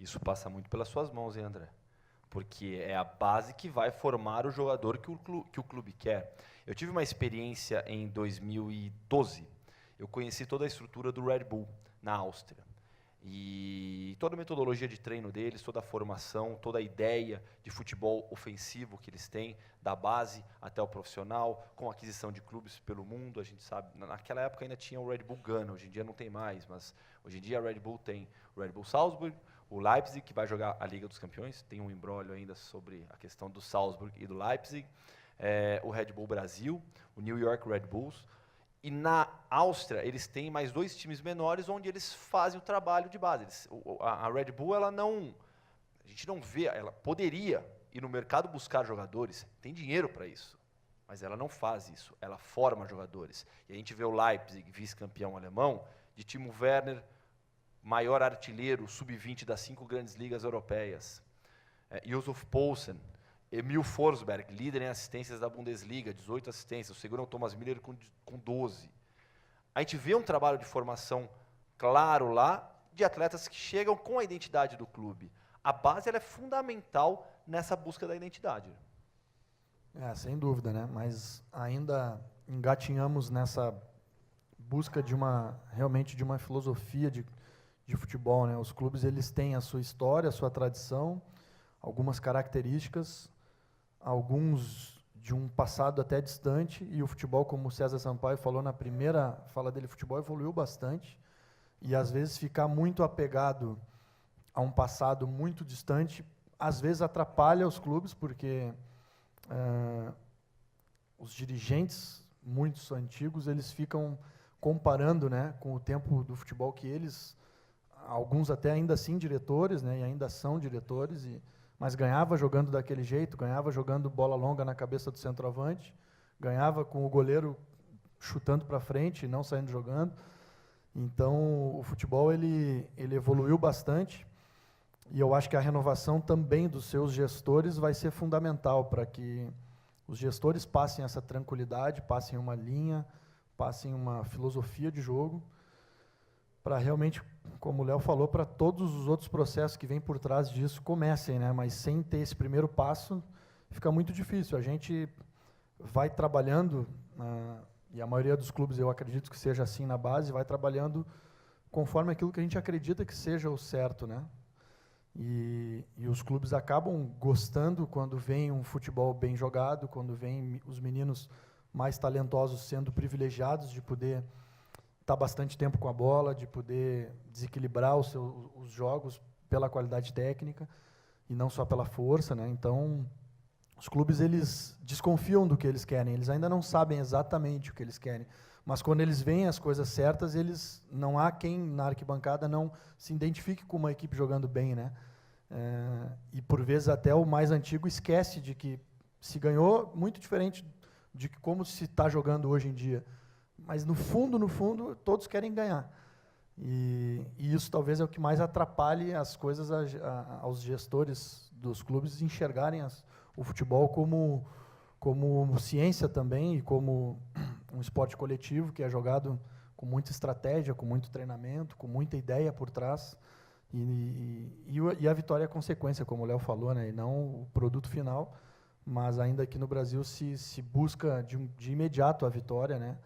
Isso passa muito pelas suas mãos, hein, André? Porque é a base que vai formar o jogador que o clube quer. Eu tive uma experiência em 2012. Eu conheci toda a estrutura do Red Bull, na Áustria. E toda a metodologia de treino deles, toda a formação, toda a ideia de futebol ofensivo que eles têm, da base até o profissional, com aquisição de clubes pelo mundo. A gente sabe, naquela época ainda tinha o Red Bull Ghana, hoje em dia não tem mais, mas hoje em dia a Red Bull tem o Red Bull Salzburg, o Leipzig, que vai jogar a Liga dos Campeões, tem um imbróglio ainda sobre a questão do Salzburg e do Leipzig. o Red Bull Brasil, o New York Red Bulls. E na Áustria, eles têm mais 2 times menores onde eles fazem o trabalho de base. A Red Bull, a gente não vê, ela poderia ir no mercado buscar jogadores, tem dinheiro para isso, mas ela não faz isso, ela forma jogadores. E a gente vê o Leipzig, vice-campeão alemão, de Timo Werner, maior artilheiro, sub-20 das 5 grandes ligas europeias. Yusuf Poulsen, Emil Forsberg, líder em assistências da Bundesliga, 18 assistências. O segundo é o Thomas Müller com 12. A gente vê um trabalho de formação claro lá, de atletas que chegam com a identidade do clube. A base ela é fundamental nessa busca da identidade. Sem dúvida, né? Mas ainda engatinhamos nessa busca realmente de uma filosofia de futebol, né? Os clubes eles têm a sua história, a sua tradição, algumas características, alguns de um passado até distante, e o futebol, como o César Sampaio falou na primeira fala dele, o futebol evoluiu bastante, e às vezes ficar muito apegado a um passado muito distante, às vezes atrapalha os clubes, porque os dirigentes, muitos antigos, eles ficam comparando, né, com o tempo do futebol que eles, alguns até ainda assim diretores, né, e ainda são diretores, mas ganhava jogando daquele jeito, ganhava jogando bola longa na cabeça do centroavante, ganhava com o goleiro chutando para frente e não saindo jogando. Então, o futebol ele evoluiu bastante, e eu acho que a renovação também dos seus gestores vai ser fundamental para que os gestores passem essa tranquilidade, passem uma linha, passem uma filosofia de jogo, para realmente, como o Léo falou, para todos os outros processos que vêm por trás disso comecem, né? Mas sem ter esse primeiro passo, fica muito difícil. A gente vai trabalhando, e a maioria dos clubes, eu acredito que seja assim na base, vai trabalhando conforme aquilo que a gente acredita que seja o certo, né? E os clubes acabam gostando quando vem um futebol bem jogado, quando vem os meninos mais talentosos sendo privilegiados de poder estar bastante tempo com a bola, de poder desequilibrar os jogos pela qualidade técnica e não só pela força, né? Então, os clubes eles desconfiam do que eles querem, eles ainda não sabem exatamente o que eles querem, mas quando eles veem as coisas certas, eles não há quem na arquibancada não se identifique com uma equipe jogando bem, né? E por vezes até o mais antigo esquece de que se ganhou muito diferente de como se está jogando hoje em dia. Mas no fundo, todos querem ganhar. E isso talvez é o que mais atrapalhe as coisas aos gestores dos clubes enxergarem o futebol como ciência também e como um esporte coletivo que é jogado com muita estratégia, com muito treinamento, com muita ideia por trás. E a vitória é a consequência, como o Léo falou, né? E não o produto final. Mas ainda aqui no Brasil se busca de imediato a vitória, né?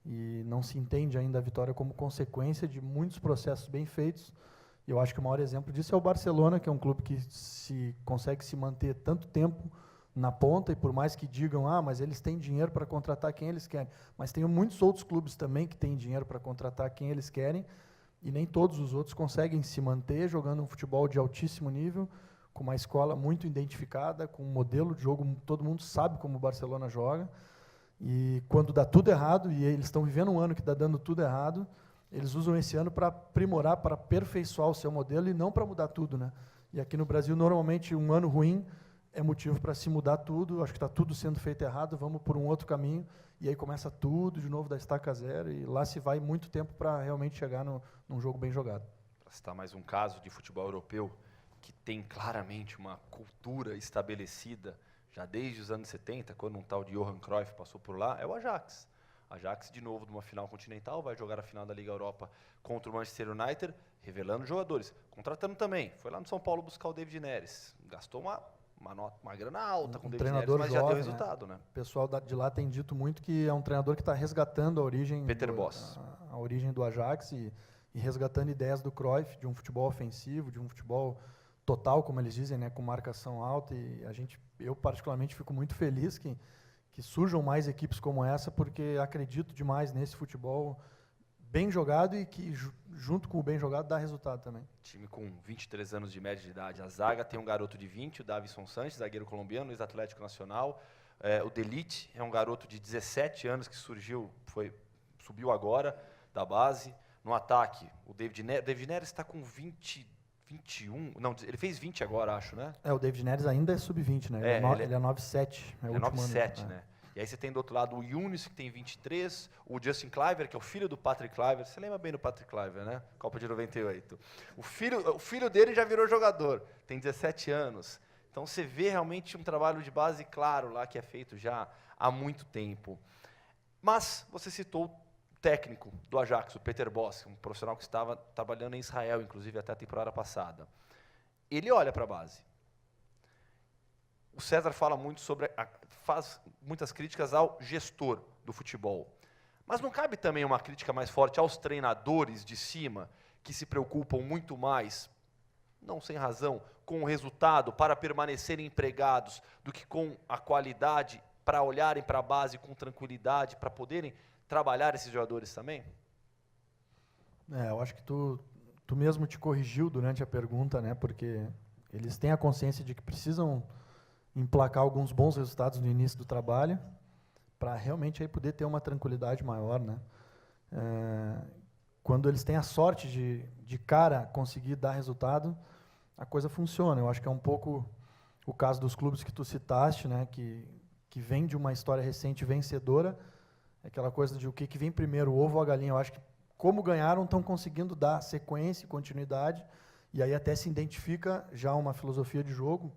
E não se entende ainda a vitória como consequência de muitos processos bem feitos. E eu acho que o maior exemplo disso é o Barcelona, que é um clube que consegue se manter tanto tempo na ponta, e por mais que digam, mas eles têm dinheiro para contratar quem eles querem. Mas tem muitos outros clubes também que têm dinheiro para contratar quem eles querem, e nem todos os outros conseguem se manter jogando um futebol de altíssimo nível, com uma escola muito identificada, com um modelo de jogo, todo mundo sabe como o Barcelona joga. E quando dá tudo errado, e eles estão vivendo um ano que está dando tudo errado, eles usam esse ano para aprimorar, para aperfeiçoar o seu modelo e não para mudar tudo, né? E aqui no Brasil, normalmente, um ano ruim é motivo para se mudar tudo, acho que está tudo sendo feito errado, vamos por um outro caminho, e aí começa tudo de novo da estaca zero, e lá se vai muito tempo para realmente chegar num jogo bem jogado. Para citar mais um caso de futebol europeu, que tem claramente uma cultura estabelecida, já desde os anos 70, quando um tal de Johan Cruyff passou por lá, é o Ajax. Ajax, de novo, numa final continental, vai jogar a final da Liga Europa contra o Manchester United, revelando jogadores, contratando também. Foi lá no São Paulo buscar o David Neres. Gastou uma grana alta com o David Neres, mas jovem, já deu resultado, né? O pessoal de lá tem dito muito que é um treinador que está resgatando a origem Peter Bosz. A origem do Ajax e resgatando ideias do Cruyff, de um futebol ofensivo, de um futebol total, como eles dizem, né, com marcação alta, e eu particularmente fico muito feliz que surjam mais equipes como essa, porque acredito demais nesse futebol bem jogado e que junto com o bem jogado dá resultado também. Time com 23 anos de média de idade. A zaga tem um garoto de 20, o Davison Sanches, zagueiro colombiano, ex-Atlético Nacional, o Delite, é um garoto de 17 anos que subiu agora da base. No ataque, o David Neres está com 21, não, ele fez 20 agora, acho, né? O David Neres ainda é sub-20, né? Ele é 9'7", Ele é 9'7", né? E aí você tem do outro lado o Younes, que tem 23, o Justin Kluivert, que é o filho do Patrick Kluivert. Você lembra bem do Patrick Kluivert, né? Copa de 98. O filho dele já virou jogador, tem 17 anos. Então você vê realmente um trabalho de base claro lá que é feito já há muito tempo. Mas você citou o técnico do Ajax, o Peter Bosz, um profissional que estava trabalhando em Israel, inclusive até a temporada passada. Ele olha para a base. O César fala muito faz muitas críticas ao gestor do futebol. Mas não cabe também uma crítica mais forte aos treinadores de cima, que se preocupam muito mais, não sem razão, com o resultado para permanecerem empregados, do que com a qualidade, para olharem para a base com tranquilidade, para poderem trabalhar esses jogadores também? Eu acho que tu mesmo te corrigiu durante a pergunta, né? Porque eles têm a consciência de que precisam emplacar alguns bons resultados no início do trabalho, para realmente aí poder ter uma tranquilidade maior, né? Quando eles têm a sorte de cara conseguir dar resultado, a coisa funciona. Eu acho que é um pouco o caso dos clubes que tu citaste, né? Que vem de uma história recente vencedora, aquela coisa de o que vem primeiro, o ovo ou a galinha. Eu acho que, como ganharam, estão conseguindo dar sequência e continuidade, e aí até se identifica já uma filosofia de jogo,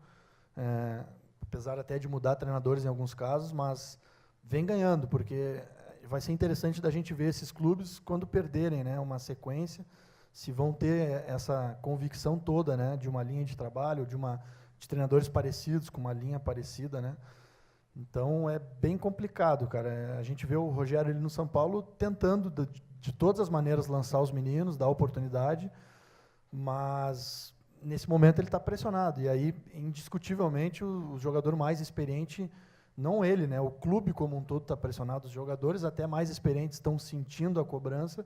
apesar até de mudar treinadores em alguns casos, mas vem ganhando, porque vai ser interessante da gente ver esses clubes quando perderem, né, uma sequência, se vão ter essa convicção toda, né, de uma linha de trabalho, de treinadores parecidos, com uma linha parecida, né. Então é bem complicado, cara. A gente vê o Rogério ali no São Paulo tentando de todas as maneiras lançar os meninos, dar oportunidade, mas nesse momento ele está pressionado, e aí, indiscutivelmente, o jogador mais experiente, não ele, né, o clube como um todo está pressionado, os jogadores até mais experientes estão sentindo a cobrança,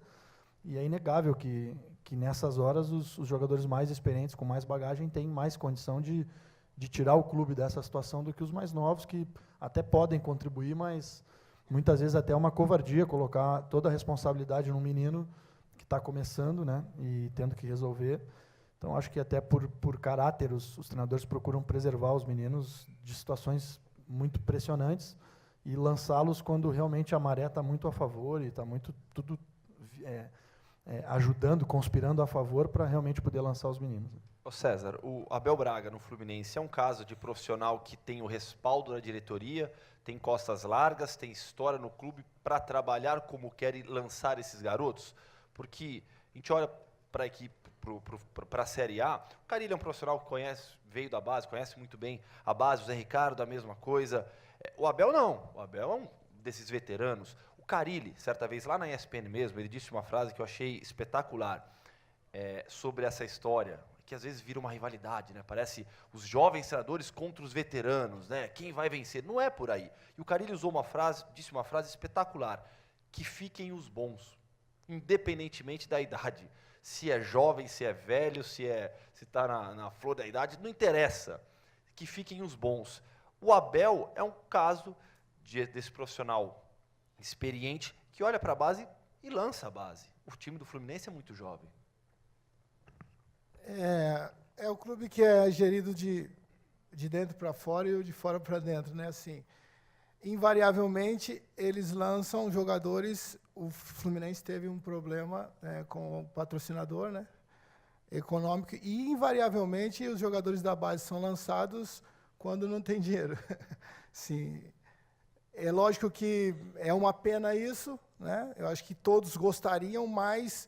e é inegável que nessas horas os jogadores mais experientes, com mais bagagem, têm mais condição de tirar o clube dessa situação do que os mais novos, que até podem contribuir, mas muitas vezes até é uma covardia colocar toda a responsabilidade num menino que está começando, né, e tendo que resolver. Então, acho que até por caráter, os treinadores procuram preservar os meninos de situações muito pressionantes e lançá-los quando realmente a maré está muito a favor e está muito tudo ajudando, conspirando a favor para realmente poder lançar os meninos. Ô César, o Abel Braga no Fluminense é um caso de profissional que tem o respaldo da diretoria, tem costas largas, tem história no clube para trabalhar como quer e lançar esses garotos? Porque a gente olha para a equipe, para a Série A, o Carille é um profissional que veio da base, conhece muito bem a base, o Zé Ricardo, a mesma coisa. O Abel não, o Abel é um desses veteranos. O Carille, certa vez, lá na ESPN mesmo, ele disse uma frase que eu achei espetacular sobre essa história, que às vezes vira uma rivalidade, né? Parece os jovens treinadores contra os veteranos, né? Quem vai vencer? Não é por aí. E o Carille disse uma frase espetacular, que fiquem os bons, independentemente da idade. Se é jovem, se é velho, se está na flor da idade, não interessa, que fiquem os bons. O Abel é um caso desse profissional experiente que olha para a base e lança a base. O time do Fluminense é muito jovem. É o clube que é gerido de dentro para fora e de fora para dentro, né? Assim, invariavelmente, eles lançam jogadores. O Fluminense teve um problema com o patrocinador, né, econômico, e invariavelmente os jogadores da base são lançados quando não tem dinheiro. Sim, é lógico que é uma pena isso, né? Eu acho que todos gostariam, mas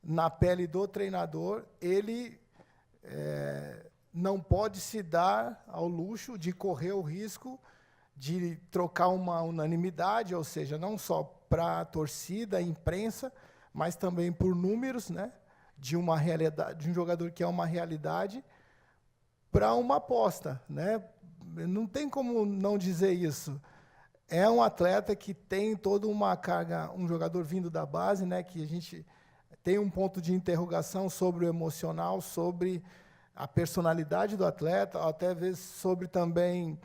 na pele do treinador ele não pode se dar ao luxo de correr o risco de trocar uma unanimidade, ou seja, não só para a torcida, a imprensa, mas também por números, né, de uma realidade, de um jogador que é uma realidade, para uma aposta, né? Não tem como não dizer isso. É um atleta que tem toda uma carga, um jogador vindo da base, né, que a gente tem um ponto de interrogação sobre o emocional, sobre a personalidade do atleta, até às vezes sobre também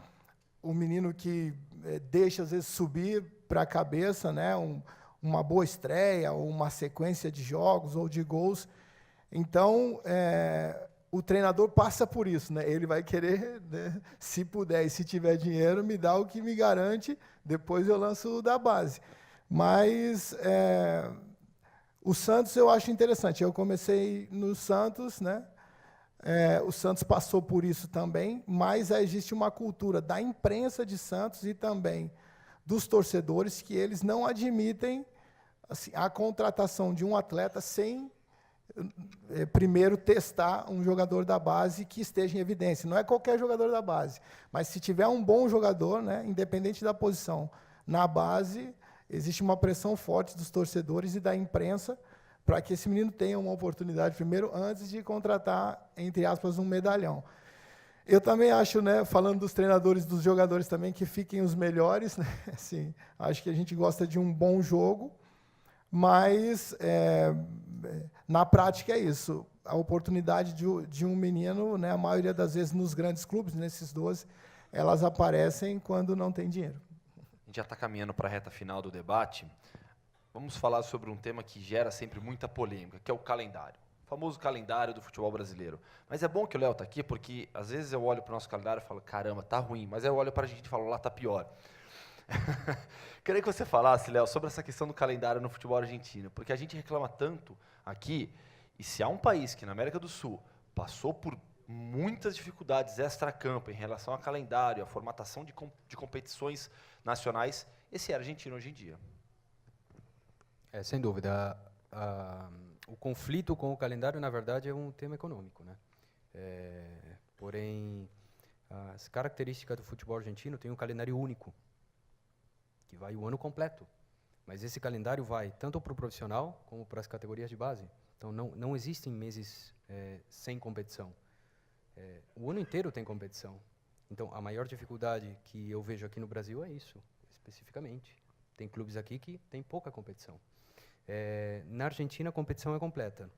o menino que deixa, às vezes, subir para a cabeça, né, uma boa estreia, ou uma sequência de jogos ou de gols. Então, o treinador passa por isso, né? Ele vai querer, né, se puder e se tiver dinheiro, me dá o que me garante, depois eu lanço da base. Mas o Santos eu acho interessante. Eu comecei no Santos, né? O Santos passou por isso também, mas existe uma cultura da imprensa de Santos e também dos torcedores que eles não admitem, assim, a contratação de um atleta sem primeiro testar um jogador da base que esteja em evidência. Não é qualquer jogador da base, mas se tiver um bom jogador, né, independente da posição, na base, existe uma pressão forte dos torcedores e da imprensa para que esse menino tenha uma oportunidade primeiro, antes de contratar, entre aspas, um medalhão. Eu também acho, né, falando dos treinadores, dos jogadores também, que fiquem os melhores, né, assim, acho que a gente gosta de um bom jogo, mas, na prática, é isso. A oportunidade de um menino, né, a maioria das vezes nos grandes clubes, nesses 12, elas aparecem quando não tem dinheiro. A gente já está caminhando para a reta final do debate. Vamos falar sobre um tema que gera sempre muita polêmica, que é o calendário. O famoso calendário do futebol brasileiro. Mas é bom que o Léo está aqui, porque às vezes eu olho para o nosso calendário e falo, caramba, tá ruim. Mas aí eu olho para a gente e falo, lá tá pior. Queria que você falasse, Léo, sobre essa questão do calendário no futebol argentino, porque a gente reclama tanto aqui, e se há um país que na América do Sul passou por muitas dificuldades extra-campo em relação ao calendário, a formatação de competições nacionais, esse é argentino hoje em dia. Sem dúvida. O conflito com o calendário, na verdade, é um tema econômico, né? Porém, as características do futebol argentino tem um calendário único, que vai o ano completo. Mas esse calendário vai tanto para o profissional como para as categorias de base. Então, não existem meses sem competição. O ano inteiro tem competição. Então, a maior dificuldade que eu vejo aqui no Brasil é isso, especificamente. Tem clubes aqui que tem pouca competição. Na Argentina, a competição é completa.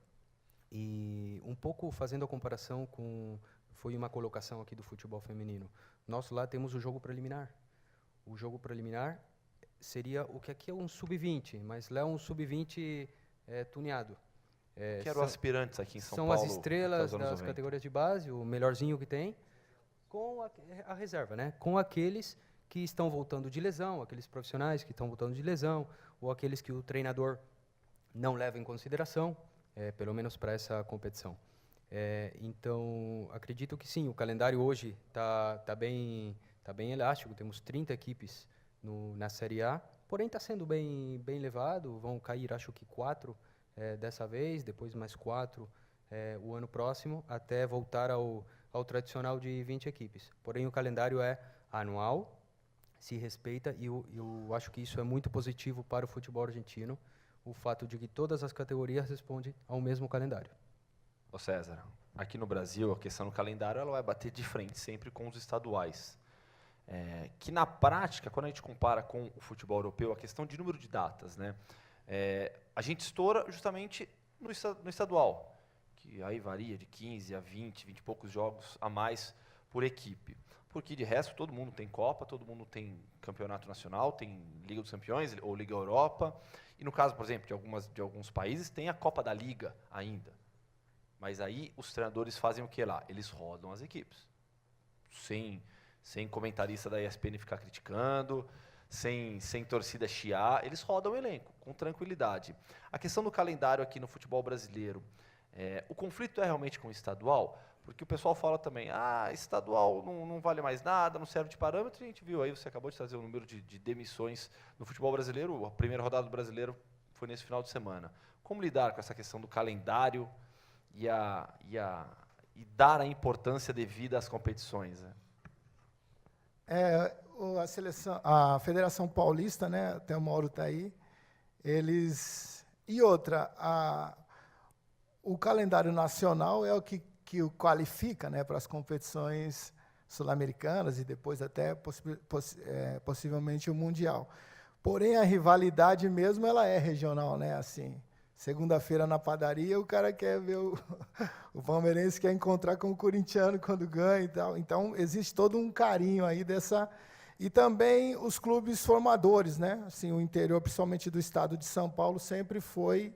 E um pouco fazendo a comparação com... Foi uma colocação aqui do futebol feminino. Nós lá temos o jogo preliminar. O jogo preliminar seria o que aqui é um sub-20, mas lá é um sub-20 tuneado. Que eram aspirantes aqui em São Paulo. São as estrelas das categorias de base, o melhorzinho que tem, com a reserva, né? Com aqueles que estão voltando de lesão, aqueles profissionais que estão voltando de lesão, ou aqueles que o treinador não leva em consideração, pelo menos para essa competição. Então, acredito que sim, o calendário hoje tá bem elástico, temos 30 equipes na Série A, porém está sendo bem levado, vão cair acho que 4 dessa vez, depois mais 4 o ano próximo, até voltar ao tradicional de 20 equipes. Porém, o calendário é anual, se respeita, e eu acho que isso é muito positivo para o futebol argentino, o fato de que todas as categorias respondem ao mesmo calendário. Ô César, aqui no Brasil, a questão do calendário ela vai bater de frente sempre com os estaduais. Que na prática, quando a gente compara com o futebol europeu, a questão de número de datas, né? A gente estoura justamente no estadual, que aí varia de 15 a 20 e poucos jogos a mais por equipe. Porque, de resto, todo mundo tem Copa, todo mundo tem Campeonato Nacional, tem Liga dos Campeões ou Liga Europa. E, no caso, por exemplo, de alguns países, tem a Copa da Liga ainda. Mas aí os treinadores fazem o que lá? Eles rodam as equipes. Sem comentarista da ESPN ficar criticando, sem torcida chiar, eles rodam o elenco, com tranquilidade. A questão do calendário aqui no futebol brasileiro, o conflito é realmente com o estadual? Porque o pessoal fala também, estadual não vale mais nada, não serve de parâmetro. A gente viu aí, você acabou de trazer o número de demissões no futebol brasileiro, a primeira rodada do brasileiro foi nesse final de semana. Como lidar com essa questão do calendário e dar a importância devida às competições, né? A Federação Paulista, né, até o Mauro está aí, eles... E outra, o calendário nacional é o que o qualifica, né, para as competições sul-americanas e depois até possivelmente o Mundial. Porém, a rivalidade mesmo ela é regional, né? Assim, segunda-feira na padaria, o cara quer ver o palmeirense quer encontrar com o corintiano quando ganha e tal. Então, existe todo um carinho aí dessa... E também os clubes formadores, né? Assim, o interior, principalmente do estado de São Paulo, sempre foi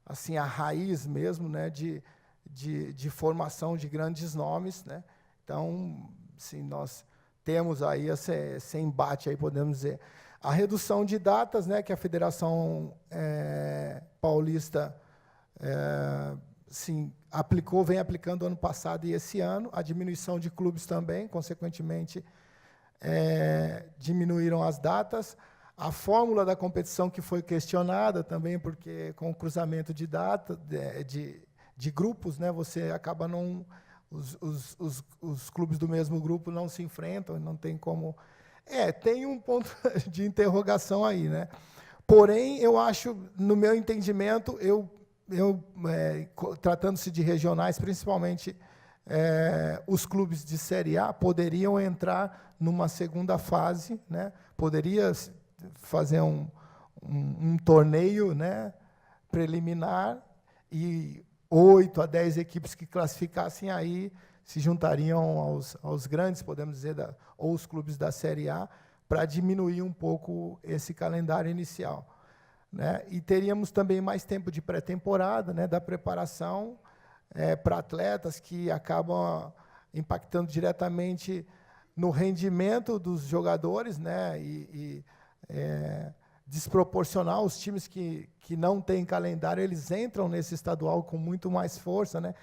assim, a raiz mesmo, né, de formação de grandes nomes, né? Então, assim, nós temos aí esse embate, aí, podemos dizer. A redução de datas, né, que a Federação Paulista sim, vem aplicando ano passado e esse ano, a diminuição de clubes também, consequentemente, diminuíram as datas. A fórmula da competição que foi questionada também, porque com o cruzamento de data, de grupos, né, você acaba não... Os clubes do mesmo grupo não se enfrentam, não tem como... tem um ponto de interrogação aí, né? Porém, eu acho, no meu entendimento, tratando-se de regionais, principalmente os clubes de Série A poderiam entrar numa segunda fase, né? Poderia fazer um torneio, né, preliminar, e 8 a 10 equipes que classificassem aí se juntariam aos grandes, podemos dizer, ou os clubes da Série A, para diminuir um pouco esse calendário inicial, né? E teríamos também mais tempo de pré-temporada, né, da preparação para atletas que acabam impactando diretamente no rendimento dos jogadores, né, desproporcional. Os times que não têm calendário, eles entram nesse estadual com muito mais força, né?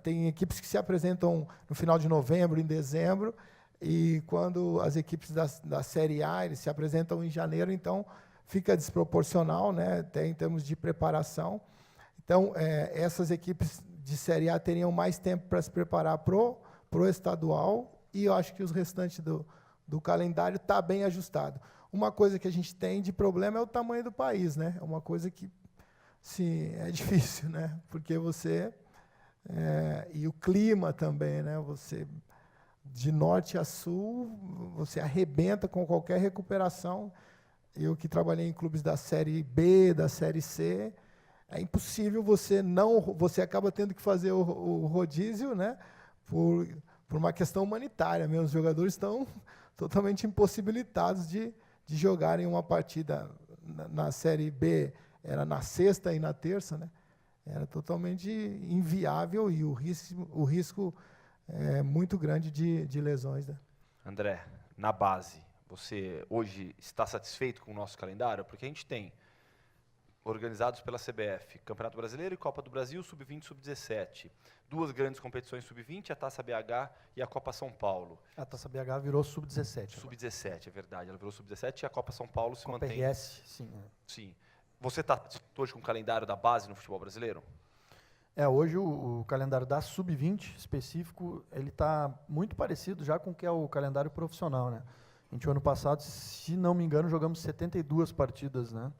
Tem equipes que se apresentam no final de novembro, em dezembro, e quando as equipes da Série A, eles se apresentam em janeiro, então fica desproporcional, né, até em termos de preparação. Então, essas equipes de Série A teriam mais tempo para se preparar pro estadual, e eu acho que os restantes do calendário está bem ajustado. Uma coisa que a gente tem de problema é o tamanho do país, né? É uma coisa que, sim, é difícil, né? Porque você... e o clima também, né? Você, de norte a sul, você arrebenta com qualquer recuperação. Eu que trabalhei em clubes da Série B, da Série C, é impossível você acaba tendo que fazer o rodízio, né? Por uma questão humanitária mesmo. Os jogadores estão totalmente impossibilitados de jogarem uma partida na Série B, era na sexta e na terça, né? Era totalmente inviável, e o risco é muito grande de lesões, né? André, na base, você hoje está satisfeito com o nosso calendário? Porque a gente tem, organizados pela CBF, Campeonato Brasileiro e Copa do Brasil, Sub-20 e Sub-17. 2 grandes competições Sub-20, a Taça BH e a Copa São Paulo. A Taça BH virou Sub-17. Sub-17, é verdade. Ela virou Sub-17 e a Copa São Paulo se Copa mantém... RS, sim. Sim. Você está hoje com o calendário da base no futebol brasileiro? Hoje o calendário da Sub-20 específico, ele está muito parecido já com o que é o calendário profissional, né? A gente, ano passado, se não me engano, jogamos 72 partidas, né,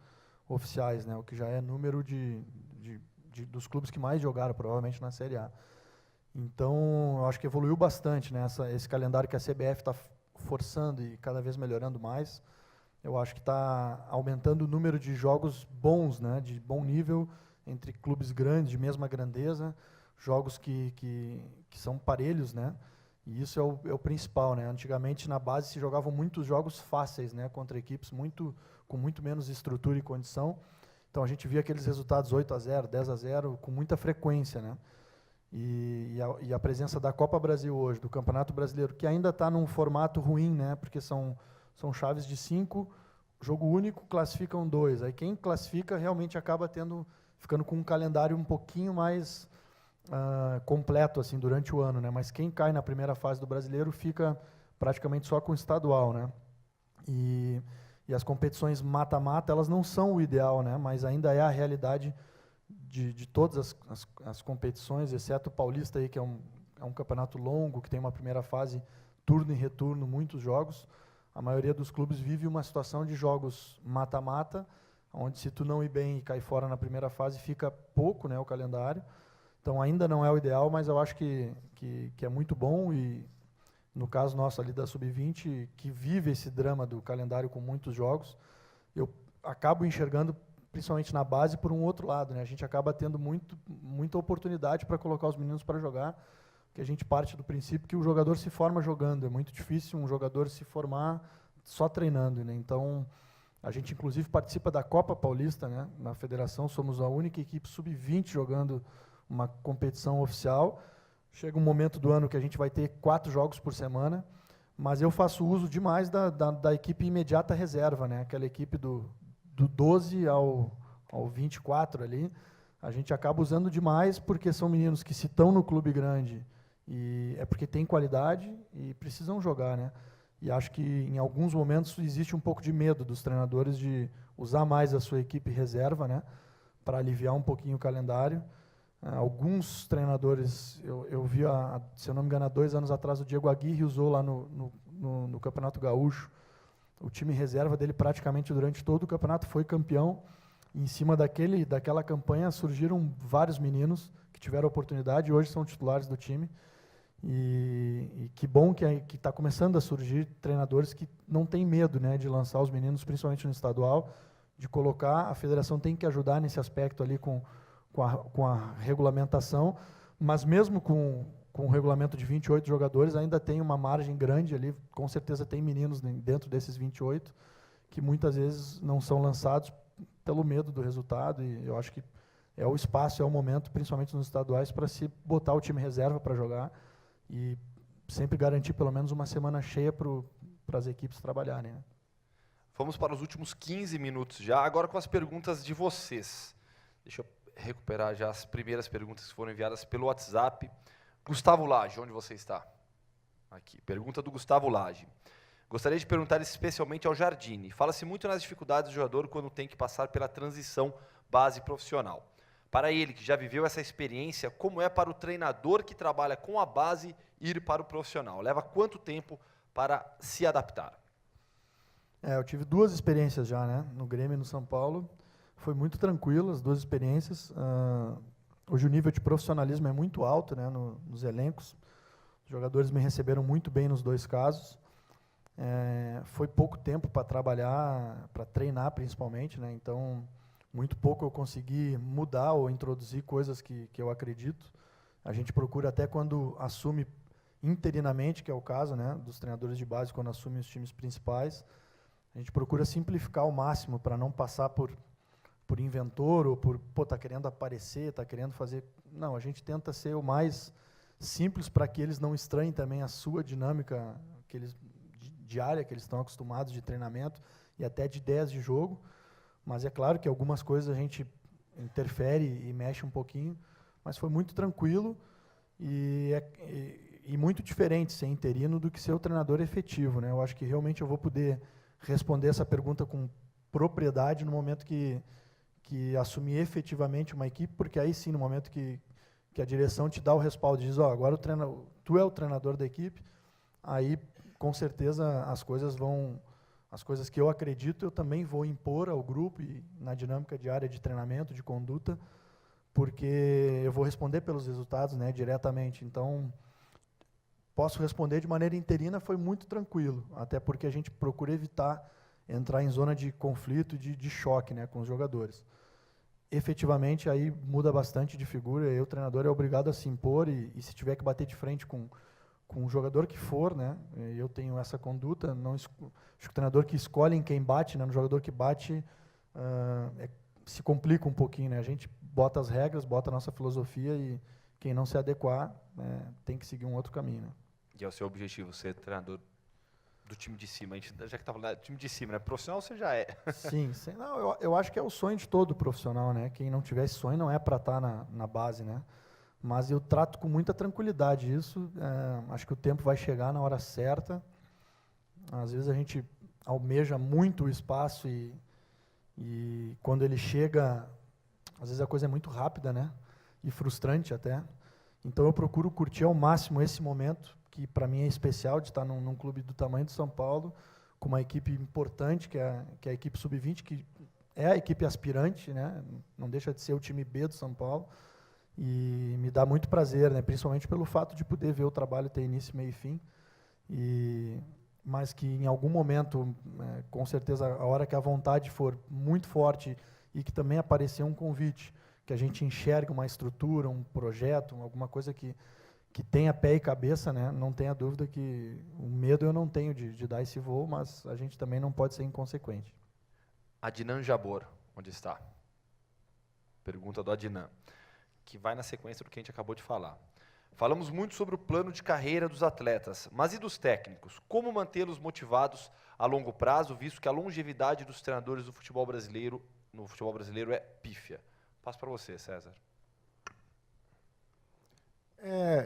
oficiais, né, o que já é número dos clubes que mais jogaram, provavelmente, na Série A. Então, eu acho que evoluiu bastante, né, esse calendário que a CBF está forçando e cada vez melhorando mais. Eu acho que está aumentando o número de jogos bons, né, de bom nível, entre clubes grandes, de mesma grandeza, jogos que são parelhos, né, e isso é o principal, né. Antigamente, na base, se jogavam muitos jogos fáceis, né, contra equipes com muito menos estrutura e condição. Então, a gente via aqueles resultados 8-0, 10-0, com muita frequência, né. E a presença da Copa Brasil hoje, do Campeonato Brasileiro, que ainda está num formato ruim, né, porque são chaves de 5, jogo único, classificam 2. Aí quem classifica realmente acaba ficando com um calendário um pouquinho mais completo assim, durante o ano, né? Mas quem cai na primeira fase do Brasileiro fica praticamente só com o estadual, né? E as competições mata-mata, elas não são o ideal, né? Mas ainda é a realidade de todas as competições, exceto o Paulista, aí, que é um campeonato longo, que tem uma primeira fase, turno e retorno, muitos jogos. A maioria dos clubes vive uma situação de jogos mata-mata, onde, se tu não ir bem e cair fora na primeira fase, fica pouco, né, o calendário. Então, ainda não é o ideal, mas eu acho que é muito bom. E, no caso nosso ali da Sub-20, que vive esse drama do calendário com muitos jogos, eu acabo enxergando, principalmente na base, por um outro lado, né? A gente acaba tendo muita oportunidade para colocar os meninos para jogar, que a gente parte do princípio que o jogador se forma jogando. É muito difícil um jogador se formar só treinando, né? Então, a gente inclusive participa da Copa Paulista, né? Na federação, somos a única equipe sub-20 jogando uma competição oficial. Chega um momento do ano que a gente vai ter 4 jogos por semana, mas eu faço uso demais da equipe imediata reserva, né? Aquela equipe do 12 ao 24 ali. A gente acaba usando demais porque são meninos que, se estão no clube grande, e é porque tem qualidade e precisam jogar, né? E acho que em alguns momentos existe um pouco de medo dos treinadores de usar mais a sua equipe reserva, né? Para aliviar um pouquinho o calendário. Alguns treinadores, eu vi, se eu não me engano, há 2 anos atrás, o Diego Aguirre usou lá no Campeonato Gaúcho. O time reserva dele praticamente durante todo o campeonato foi campeão. E em cima daquela campanha surgiram vários meninos que tiveram oportunidade e hoje são titulares do time. E que bom que está começando a surgir treinadores que não têm medo, né, de lançar os meninos, principalmente no estadual, de colocar. A federação tem que ajudar nesse aspecto ali com a regulamentação, mas mesmo com o regulamento de 28 jogadores, ainda tem uma margem grande ali, com certeza tem meninos dentro desses 28, que muitas vezes não são lançados pelo medo do resultado, e eu acho que é o espaço, é o momento, principalmente nos estaduais, para se botar o time reserva para jogar, e sempre garantir pelo menos uma semana cheia para as equipes trabalharem, né? Vamos para os últimos 15 minutos já, agora com as perguntas de vocês. Deixa eu recuperar já as primeiras perguntas que foram enviadas pelo WhatsApp. Gustavo Lage, onde você está? Aqui, pergunta do Gustavo Lage. Gostaria de perguntar especialmente ao Jardine. Fala-se muito nas dificuldades do jogador quando tem que passar pela transição base profissional. Para ele, que já viveu essa experiência, como é para o treinador que trabalha com a base ir para o profissional? Leva quanto tempo para se adaptar? Eu tive 2 experiências já, né? No Grêmio e no São Paulo. Foi muito tranquilo as 2 experiências. Hoje o nível de profissionalismo é muito alto, né, nos elencos. Os jogadores me receberam muito bem nos 2 casos. Foi pouco tempo para trabalhar, para treinar principalmente, né? Então, muito pouco eu consegui mudar ou introduzir coisas que eu acredito. A gente procura até quando assume interinamente, que é o caso, né, dos treinadores de base, quando assumem os times principais, a gente procura simplificar ao máximo para não passar por inventor ou tá querendo aparecer, tá querendo fazer. Não, a gente tenta ser o mais simples para que eles não estranhem também a sua dinâmica diária que eles estão acostumados, de treinamento e até de ideias de jogo. Mas é claro que algumas coisas a gente interfere e mexe um pouquinho, mas foi muito tranquilo e muito diferente ser interino do que ser o treinador efetivo, né? Eu acho que realmente eu vou poder responder essa pergunta com propriedade no momento que assumir efetivamente uma equipe, porque aí sim, no momento que a direção te dá o respaldo, diz, agora tu é o treinador da equipe, aí com certeza as coisas que eu acredito, eu também vou impor ao grupo e na dinâmica diária de treinamento, de conduta, porque eu vou responder pelos resultados, né, diretamente. Então, posso responder de maneira interina, foi muito tranquilo, até porque a gente procura evitar entrar em zona de conflito, de choque, né, com os jogadores. Efetivamente, aí muda bastante de figura, o treinador é obrigado a se impor e se tiver que bater de frente com o jogador que for, né, eu tenho essa conduta, acho que o treinador que escolhe em quem bate, né, no jogador que bate, se complica um pouquinho, né, a gente bota as regras, bota a nossa filosofia e quem não se adequar, tem que seguir um outro caminho, né. E é o seu objetivo, ser treinador do time de cima? A gente já que está falando time de cima, né? Profissional você já é. Sim. Não, eu acho que é o sonho de todo profissional, né? Quem não tiver esse sonho não é para estar na base, né? Mas eu trato com muita tranquilidade isso. Acho que o tempo vai chegar na hora certa. Às vezes a gente almeja muito o espaço e quando ele chega, às vezes a coisa é muito rápida, né? E frustrante até. Então eu procuro curtir ao máximo esse momento, que para mim é especial, de estar num clube do tamanho do São Paulo, com uma equipe importante, que é a equipe sub-20, que é a equipe aspirante, né? Não deixa de ser o time B do São Paulo, e me dá muito prazer, né? Principalmente pelo fato de poder ver o trabalho ter início, meio e fim, mas que em algum momento, com certeza, a hora que a vontade for muito forte e que também aparecer um convite, que a gente enxergue uma estrutura, um projeto, alguma coisa que que tenha pé e cabeça, né? Não tenha dúvida que o medo eu não tenho de dar esse voo, mas a gente também não pode ser inconsequente. Adnan Jabor, onde está? Pergunta do Adnan, que vai na sequência do que a gente acabou de falar. Falamos muito sobre o plano de carreira dos atletas, mas e dos técnicos? Como mantê-los motivados a longo prazo, visto que a longevidade dos treinadores do futebol brasileiro, no futebol brasileiro é pífia? Passo para você, César.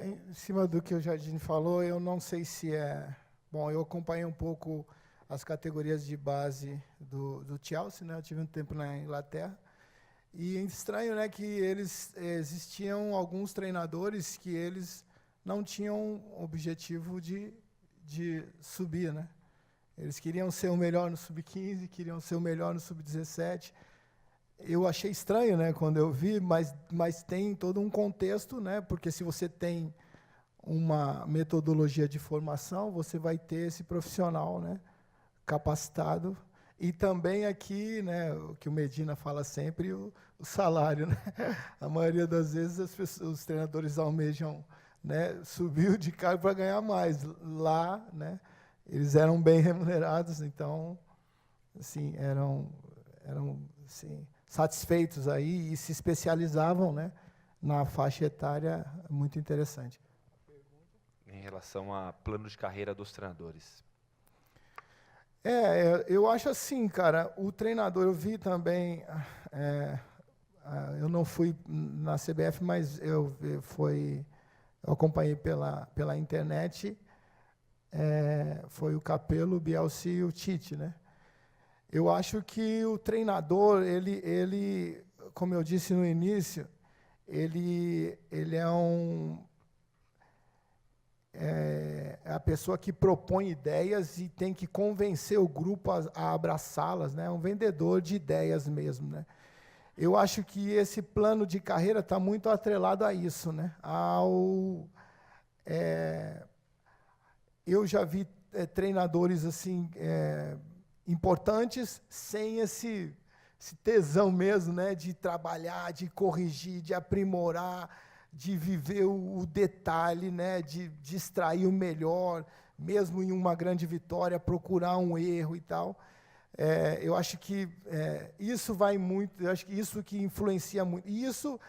Em cima do que o Jardine falou, eu não sei se é... Bom, eu acompanhei um pouco as categorias de base do Chelsea, né? Eu tive um tempo na Inglaterra. E é estranho, né, que existiam alguns treinadores que eles não tinham objetivo de subir, né? Eles queriam ser o melhor no sub-15, queriam ser o melhor no sub-17. Eu achei estranho, né, quando eu vi, mas tem todo um contexto, né? Porque se você tem uma metodologia de formação, você vai ter esse profissional, né, capacitado. E também aqui, né, o que o Medina fala sempre, o salário, né? A maioria das vezes os treinadores almejam, né, subir de cargo para ganhar mais. Lá, né, eles eram bem remunerados, então, assim, eram assim, satisfeitos aí e se especializavam, né, na faixa etária muito interessante. Em relação a plano de carreira dos treinadores. Eu acho assim, cara, o treinador, eu vi também, eu não fui na CBF, mas eu acompanhei pela internet, foi o Capello, o Bielsa e o Tite, né? Eu acho que o treinador, ele, como eu disse no início, ele é a pessoa que propõe ideias e tem que convencer o grupo a abraçá-las, né? É um vendedor de ideias mesmo, né? Eu acho que esse plano de carreira está muito atrelado a isso, né? Eu já vi treinadores assim importantes sem esse tesão mesmo, né? De trabalhar, de corrigir, de aprimorar, de viver o detalhe, né, de extrair o melhor, mesmo em uma grande vitória, procurar um erro e tal. Eu acho que isso vai muito, eu acho que isso que influencia muito. E isso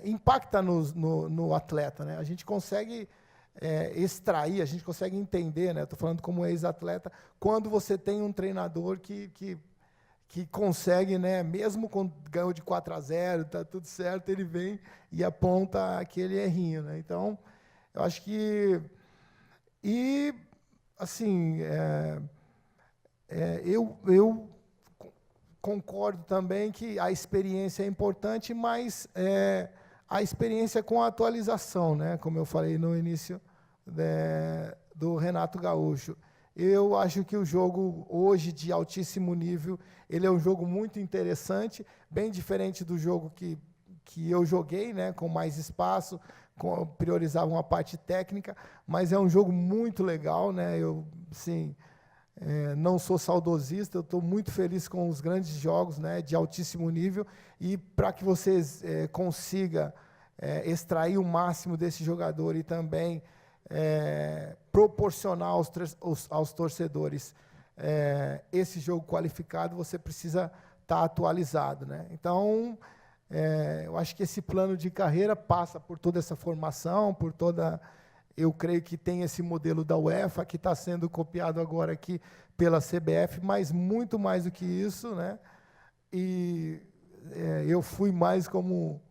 impacta no atleta, né? A gente consegue extrair, a gente consegue entender, né? Estou falando como ex-atleta, quando você tem um treinador que consegue, né, mesmo quando ganhou de 4-0, está tudo certo, ele vem e aponta aquele errinho, né? Então, eu acho que... E, assim, eu concordo também que a experiência é importante, mas a experiência com a atualização, né? Como eu falei no início do Renato Gaúcho. Eu acho que o jogo hoje de altíssimo nível, ele é um jogo muito interessante, bem diferente do jogo que eu joguei, né, com mais espaço, priorizava uma parte técnica, mas é um jogo muito legal, né? Eu, sim, não sou saudosista, eu estou muito feliz com os grandes jogos, né, de altíssimo nível, e para que vocês consigam extrair o máximo desse jogador e também proporcionar aos torcedores esse jogo qualificado, você precisa estar atualizado, né? Então, eu acho que esse plano de carreira passa por toda essa formação, eu creio que tem esse modelo da UEFA, que está sendo copiado agora aqui pela CBF, mas muito mais do que isso, né? E eu fui mais como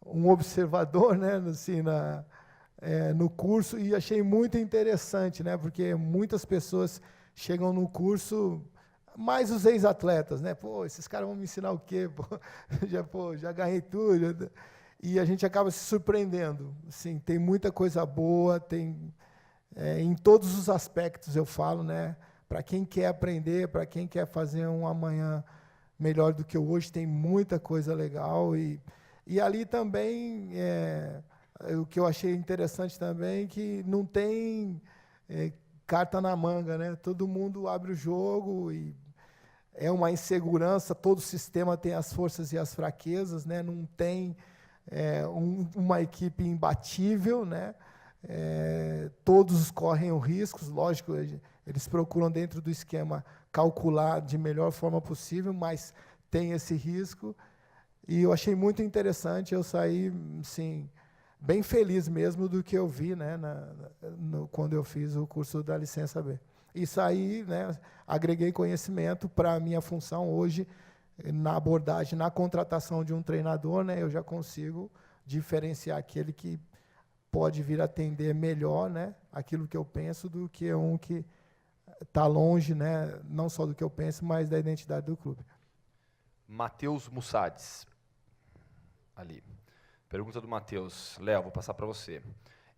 um observador, né, assim, no curso, e achei muito interessante, né, porque muitas pessoas chegam no curso, mais os ex-atletas, né, pô, esses caras vão me ensinar o quê? Já ganhei tudo, e a gente acaba se surpreendendo. Assim, tem muita coisa boa, em todos os aspectos, eu falo, né, para quem quer aprender, para quem quer fazer um amanhã melhor do que o hoje, tem muita coisa legal, e ali também... o que eu achei interessante também é que não tem carta na manga, né? Todo mundo abre o jogo e é uma insegurança, todo sistema tem as forças e as fraquezas, né? Não tem uma equipe imbatível, né? Todos correm o risco, lógico, eles procuram dentro do esquema calcular de melhor forma possível, mas tem esse risco. E eu achei muito interessante, eu saí, assim, bem feliz mesmo do que eu vi, né, quando eu fiz o curso da licença B. E saí, né, agreguei conhecimento para a minha função hoje, na abordagem, na contratação de um treinador, né, eu já consigo diferenciar aquele que pode vir atender melhor, né, aquilo que eu penso, do que um que está longe, né, não só do que eu penso, mas da identidade do clube. Matheus Mussades, ali. Pergunta do Matheus. Léo, vou passar para você.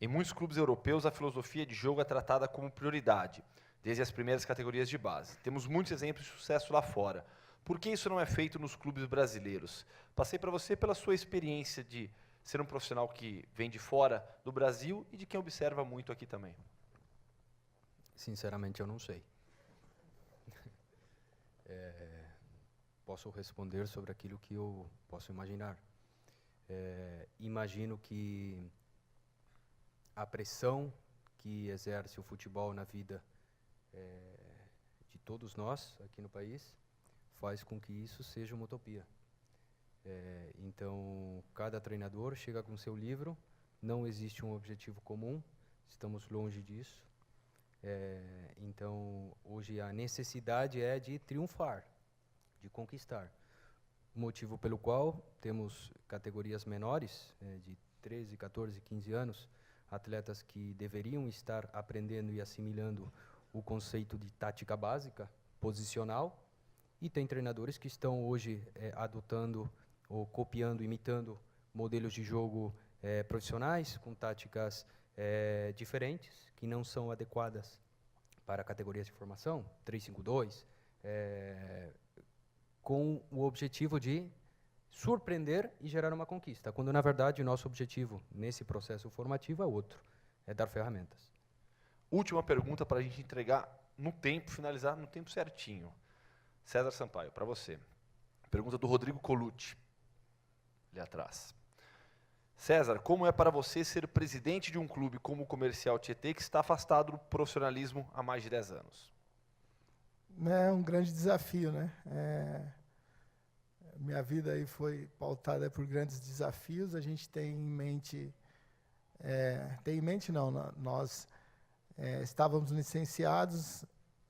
Em muitos clubes europeus, a filosofia de jogo é tratada como prioridade, desde as primeiras categorias de base. Temos muitos exemplos de sucesso lá fora. Por que isso não é feito nos clubes brasileiros? Passei para você pela sua experiência de ser um profissional que vem de fora do Brasil e de quem observa muito aqui também. Sinceramente, eu não sei. Posso responder sobre aquilo que eu posso imaginar. Imagino que a pressão que exerce o futebol na vida de todos nós aqui no país faz com que isso seja uma utopia. Então, cada treinador chega com seu livro, não existe um objetivo comum, estamos longe disso. Então, hoje a necessidade é de triunfar, de conquistar. Motivo pelo qual temos categorias menores, de 13, 14, 15 anos, atletas que deveriam estar aprendendo e assimilando o conceito de tática básica, posicional, e tem treinadores que estão hoje adotando ou copiando, imitando modelos de jogo profissionais, com táticas diferentes, que não são adequadas para categorias de formação, 3-5-2, com o objetivo de surpreender e gerar uma conquista, quando, na verdade, o nosso objetivo nesse processo formativo é outro, é dar ferramentas. Última pergunta para a gente entregar no tempo, finalizar no tempo certinho. César Sampaio, para você. Pergunta do Rodrigo Colucci, ali atrás. César, como é para você ser presidente de um clube como o Comercial Tietê, que está afastado do profissionalismo há mais de 10 anos? É um grande desafio, né? Minha vida aí foi pautada por grandes desafios. A gente tem em mente, nós estávamos licenciados,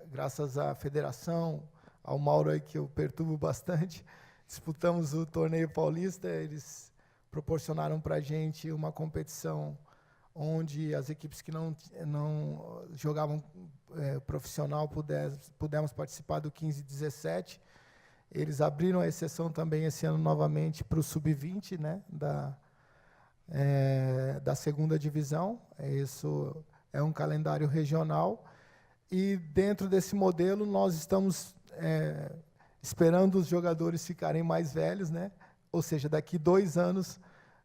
graças à federação, ao Mauro aí que eu perturbo bastante, disputamos o torneio paulista, eles proporcionaram para a gente uma competição onde as equipes que não jogavam profissional pudemos participar do 15-17. Eles abriram a exceção também esse ano novamente para o Sub-20, né, da segunda divisão. Isso é um calendário regional. E dentro desse modelo nós estamos esperando os jogadores ficarem mais velhos, né? Ou seja, daqui 2 anos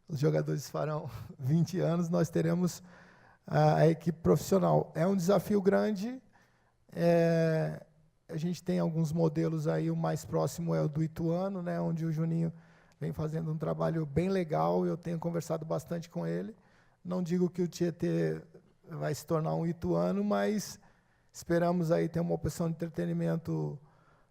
os jogadores farão 20 anos, nós teremos a equipe profissional. É um desafio grande. A gente tem alguns modelos aí, o mais próximo é o do Ituano, né, onde o Juninho vem fazendo um trabalho bem legal, eu tenho conversado bastante com ele. Não digo que o Tietê vai se tornar um Ituano, mas esperamos aí ter uma opção de entretenimento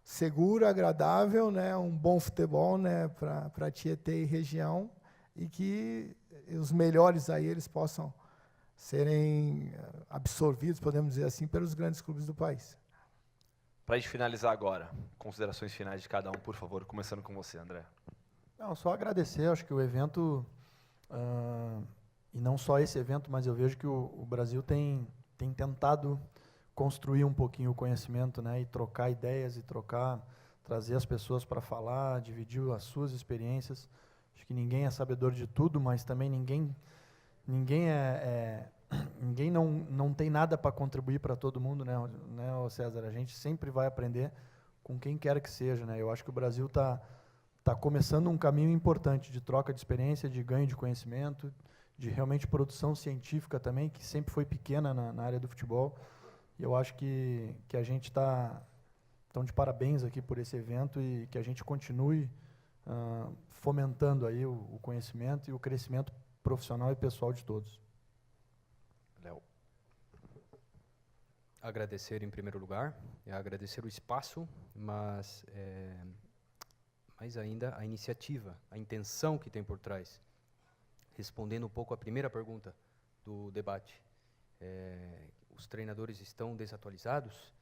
segura, agradável, né, um bom futebol, né, para Tietê e região, e que os melhores aí eles possam serem absorvidos, podemos dizer assim, pelos grandes clubes do país. Para a gente finalizar agora, considerações finais de cada um, por favor, começando com você, André. Não, só agradecer, acho que o evento, e não só esse evento, mas eu vejo que o Brasil tem tentado construir um pouquinho o conhecimento, né, e trocar ideias, trazer as pessoas para falar, dividir as suas experiências. Acho que ninguém é sabedor de tudo, mas também ninguém não tem nada para contribuir para todo mundo, né, César? A gente sempre vai aprender com quem quer que seja, né? Eu acho que o Brasil está começando um caminho importante de troca de experiência, de ganho de conhecimento, de realmente produção científica também, que sempre foi pequena na área do futebol. E eu acho que a gente está de parabéns aqui por esse evento e que a gente continue fomentando aí o conhecimento e o crescimento profissional e pessoal de todos. Léo. Agradecer em primeiro lugar, agradecer o espaço, mas mais ainda a iniciativa, a intenção que tem por trás. Respondendo um pouco a primeira pergunta do debate, os treinadores estão desatualizados,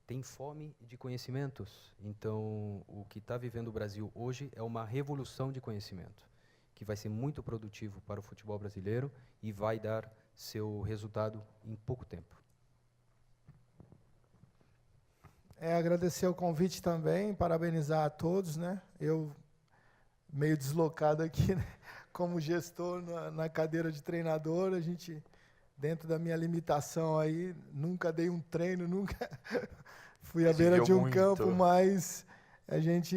têm fome de conhecimentos. Então, o que está vivendo o Brasil hoje é uma revolução de conhecimento, que vai ser muito produtivo para o futebol brasileiro e vai dar seu resultado em pouco tempo. Agradecer o convite também, parabenizar a todos, né? Eu meio deslocado aqui, né? Como gestor na cadeira de treinador, a gente, dentro da minha limitação aí, nunca dei um treino, nunca fui à beira de um campo, mas a gente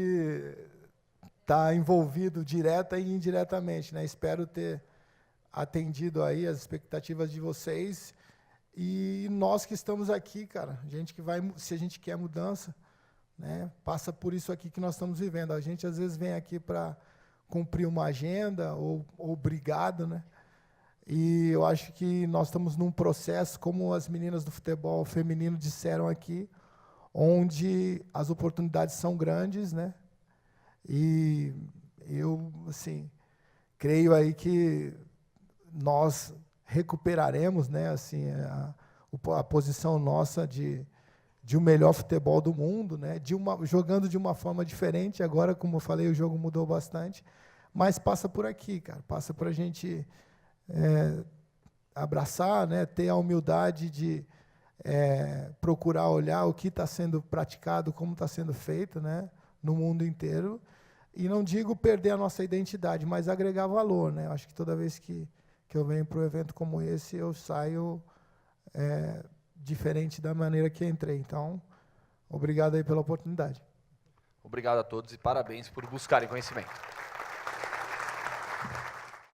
está envolvido direta e indiretamente, né? Espero ter atendido aí as expectativas de vocês. E nós que estamos aqui, cara, gente que vai, se a gente quer mudança, né, passa por isso aqui que nós estamos vivendo. A gente às vezes vem aqui para cumprir uma agenda ou obrigado, né? E eu acho que nós estamos num processo, como as meninas do futebol feminino disseram aqui, onde as oportunidades são grandes, né? E eu, assim, creio aí que nós recuperaremos, né, assim, a posição nossa de o melhor futebol do mundo, né, jogando de uma forma diferente. Agora, como eu falei, o jogo mudou bastante, mas passa por aqui, cara, passa por a gente abraçar, né, ter a humildade de procurar olhar o que está sendo praticado, como está sendo feito, né, no mundo inteiro, e não digo perder a nossa identidade, mas agregar valor, né. Eu acho que toda vez que eu venho para um evento como esse, eu saio diferente da maneira que entrei. Então, obrigado aí pela oportunidade. Obrigado a todos e parabéns por buscarem conhecimento.